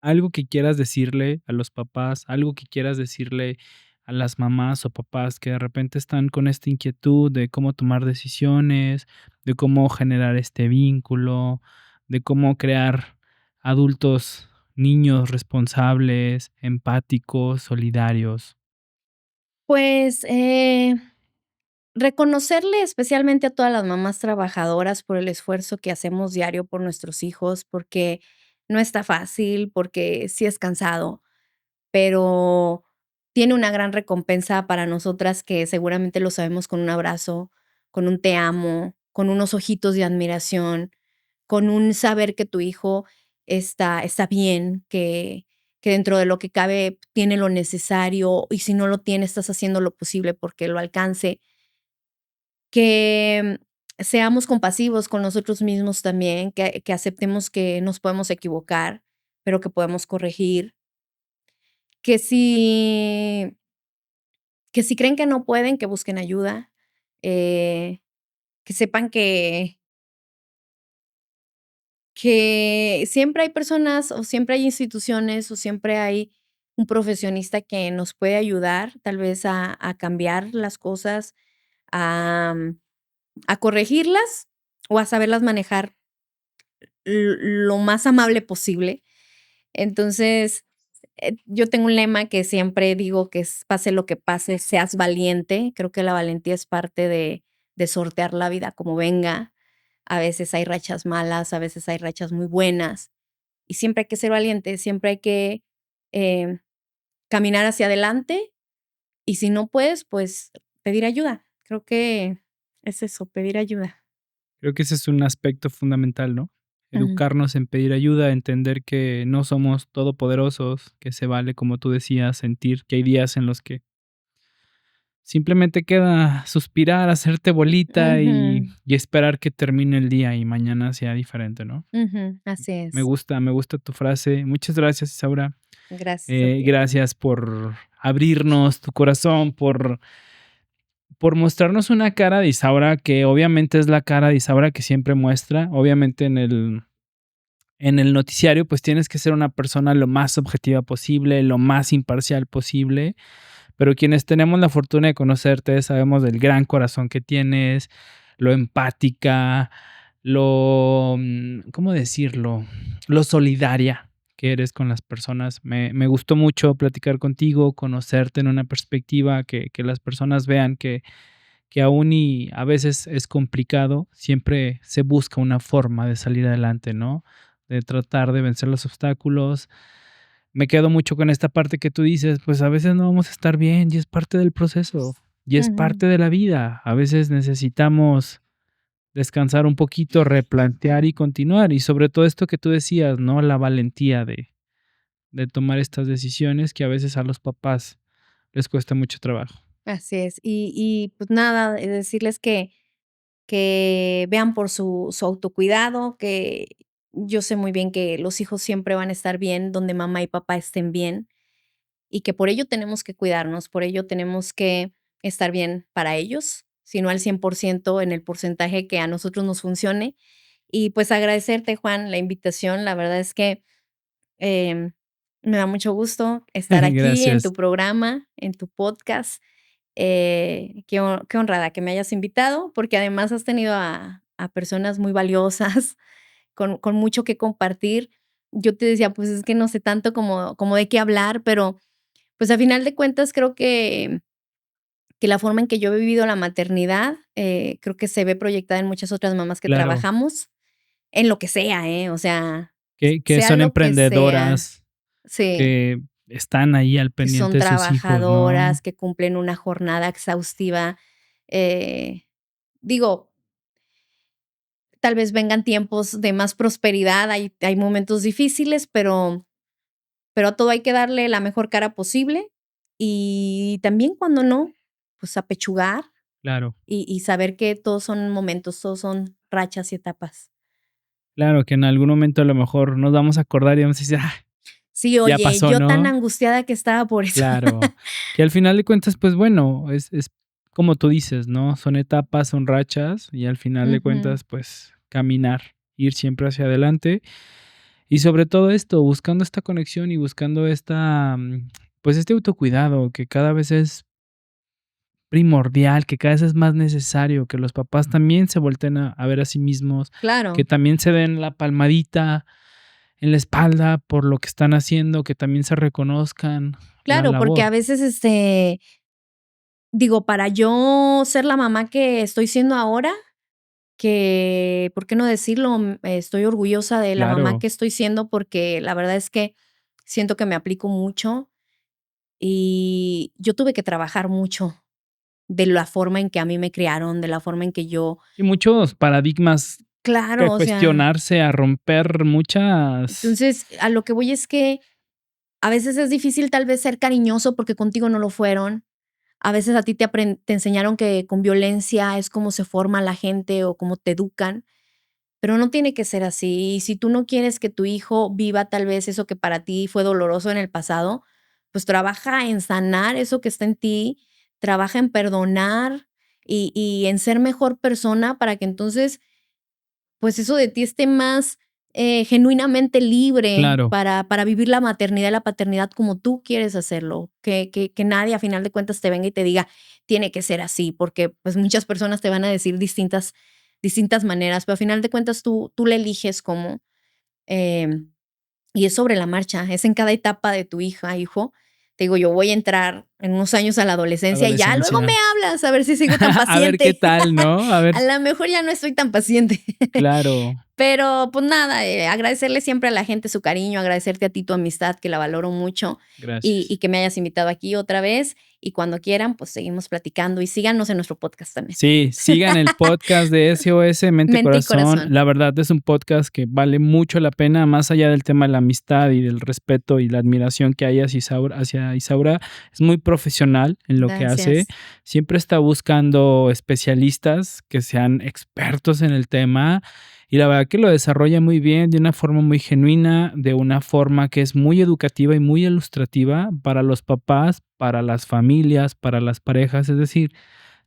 algo que quieras decirle a los papás, algo que quieras decirle a las mamás o papás que de repente están con esta inquietud de cómo tomar decisiones, de cómo generar este vínculo, de cómo crear adultos, niños responsables, empáticos, solidarios. Pues, reconocerle especialmente a todas las mamás trabajadoras por el esfuerzo que hacemos diario por nuestros hijos, porque no está fácil, porque sí es cansado, pero tiene una gran recompensa para nosotras que seguramente lo sabemos con un abrazo, con un te amo, con unos ojitos de admiración, con un saber que tu hijo está bien, que dentro de lo que cabe tiene lo necesario y si no lo tiene, estás haciendo lo posible porque lo alcance. Que seamos compasivos con nosotros mismos también, que aceptemos que nos podemos equivocar, pero que podemos corregir, que si creen que no pueden, que busquen ayuda, eh, que sepan que siempre hay personas, o siempre hay instituciones, o siempre hay un profesionista que nos puede ayudar, tal vez a cambiar las cosas, a a corregirlas, o a saberlas manejar lo más amable posible. Entonces, yo tengo un lema que siempre digo que es: "Pase lo que pase, seas valiente". Creo que la valentía es parte de sortear la vida como venga. A veces hay rachas malas, a veces hay rachas muy buenas, y siempre hay que ser valiente, siempre hay que, eh, caminar hacia adelante, y si no puedes, pues, pedir ayuda. Creo que es eso, pedir ayuda. Creo que ese es un aspecto fundamental, ¿no? Ujú, Educarnos en pedir ayuda, entender que no somos todopoderosos, que se vale, como tú decías, sentir que hay días en los que simplemente queda suspirar, hacerte bolita ujú, y esperar que termine el día y mañana sea diferente, ¿no? ujú, así es. Me gusta tu frase. Muchas gracias, Isaura. Gracias a ti. Gracias por abrirnos tu corazón, por mostrarnos una cara de Isaura que obviamente es la cara de Isaura que siempre muestra. Obviamente en el noticiario, pues tienes que ser una persona lo más objetiva posible, lo más imparcial posible, pero quienes tenemos la fortuna de conocerte sabemos del gran corazón que tienes, lo empática, ¿cómo decirlo? Lo solidaria que eres con las personas. Me gustó mucho platicar contigo, conocerte en una perspectiva que las personas vean que aún y a veces es complicado, siempre se busca una forma de salir adelante, ¿no? De tratar de vencer los obstáculos. Me quedo mucho con esta parte que tú dices, pues a veces no vamos a estar bien y es parte del proceso y es Ujú, parte de la vida. A veces necesitamos descansar un poquito, replantear y continuar. Y sobre todo esto que tú decías, ¿no? La valentía de tomar estas decisiones que a veces a los papás les cuesta mucho trabajo. así es. Y, pues, nada, decirles que vean por su autocuidado, que yo sé muy bien que los hijos siempre van a estar bien donde mamá y papá estén bien, y que por ello tenemos que cuidarnos, por ello tenemos que estar bien para ellos, sino al 100% en el porcentaje que a nosotros nos funcione. Y pues agradecerte, Juan, la invitación. La verdad es que em, me da mucho gusto estar aquí en tu Gracias. programa, en tu podcast. Qué honrada que me hayas invitado, porque además has tenido a personas muy valiosas, con mucho que compartir. Yo te decía, pues es que no sé tanto como de qué hablar, pero pues a final de cuentas creo que la forma en que yo he vivido la maternidad, creo que se ve proyectada en muchas otras mamás que Claro, trabajamos, en lo que sea, ¿eh? O sea, que sea son lo que sea. emprendedoras, Sí, que están ahí al que son pendiente de sus hijos, ¿no? trabajadoras, que cumplen una jornada exhaustiva. Eh, digo, tal vez vengan tiempos de más prosperidad, hay momentos difíciles, pero a todo hay que darle la mejor cara posible y también cuando no, pues apechugar Claro, y saber que todos son momentos, todos son rachas y etapas. claro, que en algún momento a lo mejor nos vamos a acordar y vamos a decir: "Ah, Sí, ya oye, pasó", yo tan ¿no? angustiada que estaba por eso. Claro, que al final de cuentas, pues bueno, es como tú dices, ¿no? Son etapas, son rachas y al final de Ujú. cuentas, pues caminar, ir siempre hacia adelante y sobre todo esto, buscando esta conexión y buscando esta, pues este autocuidado que cada vez es primordial, que cada vez es más necesario, que los papás también se volteen a ver a sí mismos, que Claro, también se den la palmadita en la espalda por lo que están haciendo, que también se reconozcan la claro, porque a labor. veces, digo, para yo ser la mamá que estoy siendo ahora, que, ¿por qué no decirlo? Estoy orgullosa de la mamá Claro. que estoy siendo, porque la verdad es que siento que me aplico mucho y yo tuve que trabajar mucho de la forma en que a mí me criaron, de la forma en que yo Y muchos paradigmas que claro, o sea, cuestionarse, a romper muchas entonces, a lo que voy es que a veces es difícil tal vez ser cariñoso porque contigo no lo fueron. A veces a ti te enseñaron que con violencia es como se forma la gente o cómo te educan, pero no tiene que ser así. Y si tú no quieres que tu hijo viva tal vez eso que para ti fue doloroso en el pasado, pues trabaja en sanar eso que está en ti, trabaja en perdonar y en ser mejor persona para que entonces pues eso de ti esté más, genuinamente libre claro, para vivir la maternidad y la paternidad como tú quieres hacerlo, que nadie a final de cuentas te venga y te diga: "Tiene que ser así", porque, pues, muchas personas te van a decir distintas maneras, pero a final de cuentas tú le eliges cómo, em y es sobre la marcha, es en cada etapa de tu hija, hijo. Te digo, yo voy a entrar en unos años a la adolescencia y ya luego me adolescencia. hablas a ver si sigo tan A ver qué paciente. tal, ¿no? A ver, A lo mejor ya no estoy tan paciente. claro, Pero, pues nada, agradecerle siempre a la gente su cariño, agradecerte a ti tu amistad, que la valoro mucho, y gracias. que me hayas invitado aquí otra vez. Y cuando quieran, pues seguimos platicando y síganos en nuestro podcast también. Sí, sigan el podcast de SOS Mente y Mente y Corazón. corazón. La verdad es un podcast que vale mucho la pena, más allá del tema de la amistad y del respeto y la admiración que hay hacia Isaura. Es muy profesional en lo que hace. Gracias. Siempre está buscando especialistas que sean expertos en el tema y la verdad que lo desarrolla muy bien, de una forma muy genuina, de una forma que es muy educativa y muy ilustrativa para los papás, para las familias, para las parejas. Es decir,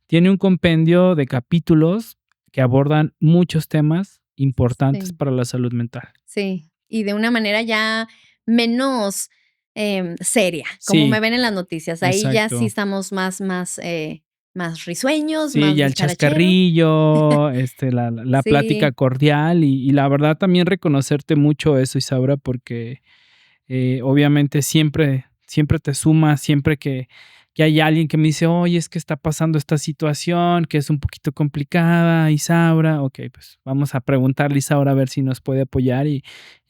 tiene un compendio de capítulos que abordan muchos temas importantes Sí, para la salud mental. sí. Y de una manera ya menos, seria, como me Sí, ven en las noticias. Ahí ya sí exacto. estamos más risueños, Sí, más ya el dicharacheros. chascarrillo, la plática Sí, cordial y la verdad también reconocerte mucho eso, Isaura, porque obviamente siempre te suma, siempre que hay alguien que me dice: "Oye, es que está pasando esta situación, que es un poquito complicada, Isaura". Okey, pues vamos a preguntarle a Isaura a ver si nos puede apoyar y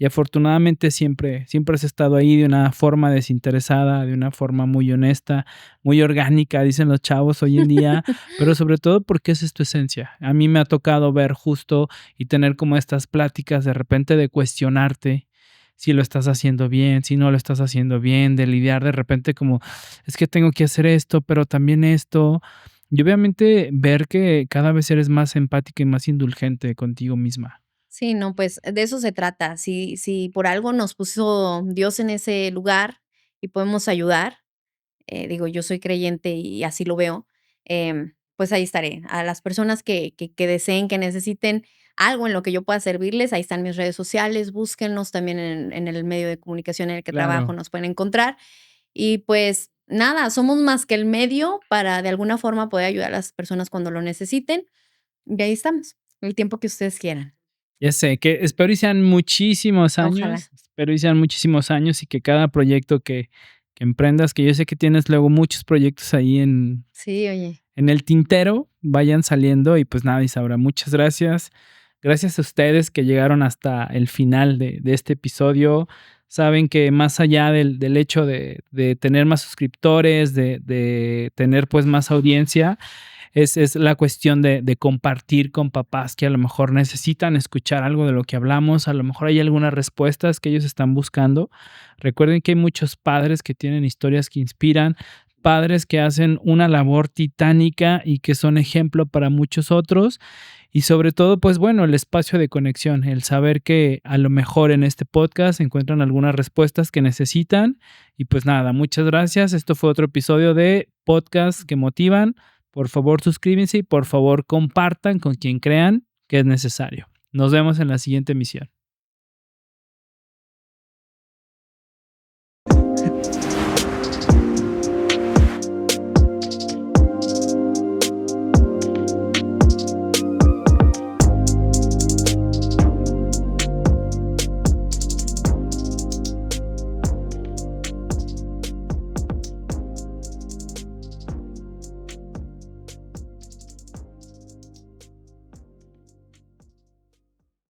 afortunadamente siempre has estado ahí de una forma desinteresada, de una forma muy honesta, muy orgánica, dicen los chavos hoy en día, pero sobre todo porque esa es tu esencia. A mí me ha tocado ver justo y tener como estas pláticas de repente de cuestionarte si lo estás haciendo bien, si no lo estás haciendo bien, de lidiar de repente como, es que tengo que hacer esto, pero también esto. Y obviamente ver que cada vez eres más empática y más indulgente contigo misma. sí, no, pues de eso se trata. Si por algo nos puso Dios en ese lugar y podemos ayudar, digo, yo soy creyente y así lo veo, pues ahí estaré. A las personas que deseen, que necesiten algo en lo que yo pueda servirles, ahí están mis redes sociales, búsquennos también en el medio de comunicación en el que trabajo, Claro. nos pueden encontrar. Y pues nada, somos más que el medio para de alguna forma poder ayudar a las personas cuando lo necesiten. Y ahí estamos, el tiempo que ustedes quieran. Ya sé, que espero y sean muchísimos Ojalá. años, espero y sean muchísimos años y que cada proyecto que emprendas, que yo sé que tienes luego muchos proyectos ahí Sí, oye. en el tintero, vayan saliendo y pues nada, Isaura, muchas gracias. Gracias a ustedes que llegaron hasta el final de este episodio. Saben que más allá del hecho de tener más suscriptores, de tener pues más audiencia, es la cuestión de compartir con papás que a lo mejor necesitan escuchar algo de lo que hablamos, a lo mejor hay algunas respuestas que ellos están buscando. Recuerden que hay muchos padres que tienen historias que inspiran, padres que hacen una labor titánica y que son ejemplo para muchos otros. Y sobre todo, pues bueno, el espacio de conexión, el saber que a lo mejor en este podcast encuentran algunas respuestas que necesitan. Y pues nada, muchas gracias. Esto fue otro episodio de Podcast que Motivan. Por favor, suscríbanse y por favor compartan con quien crean que es necesario. Nos vemos en la siguiente emisión.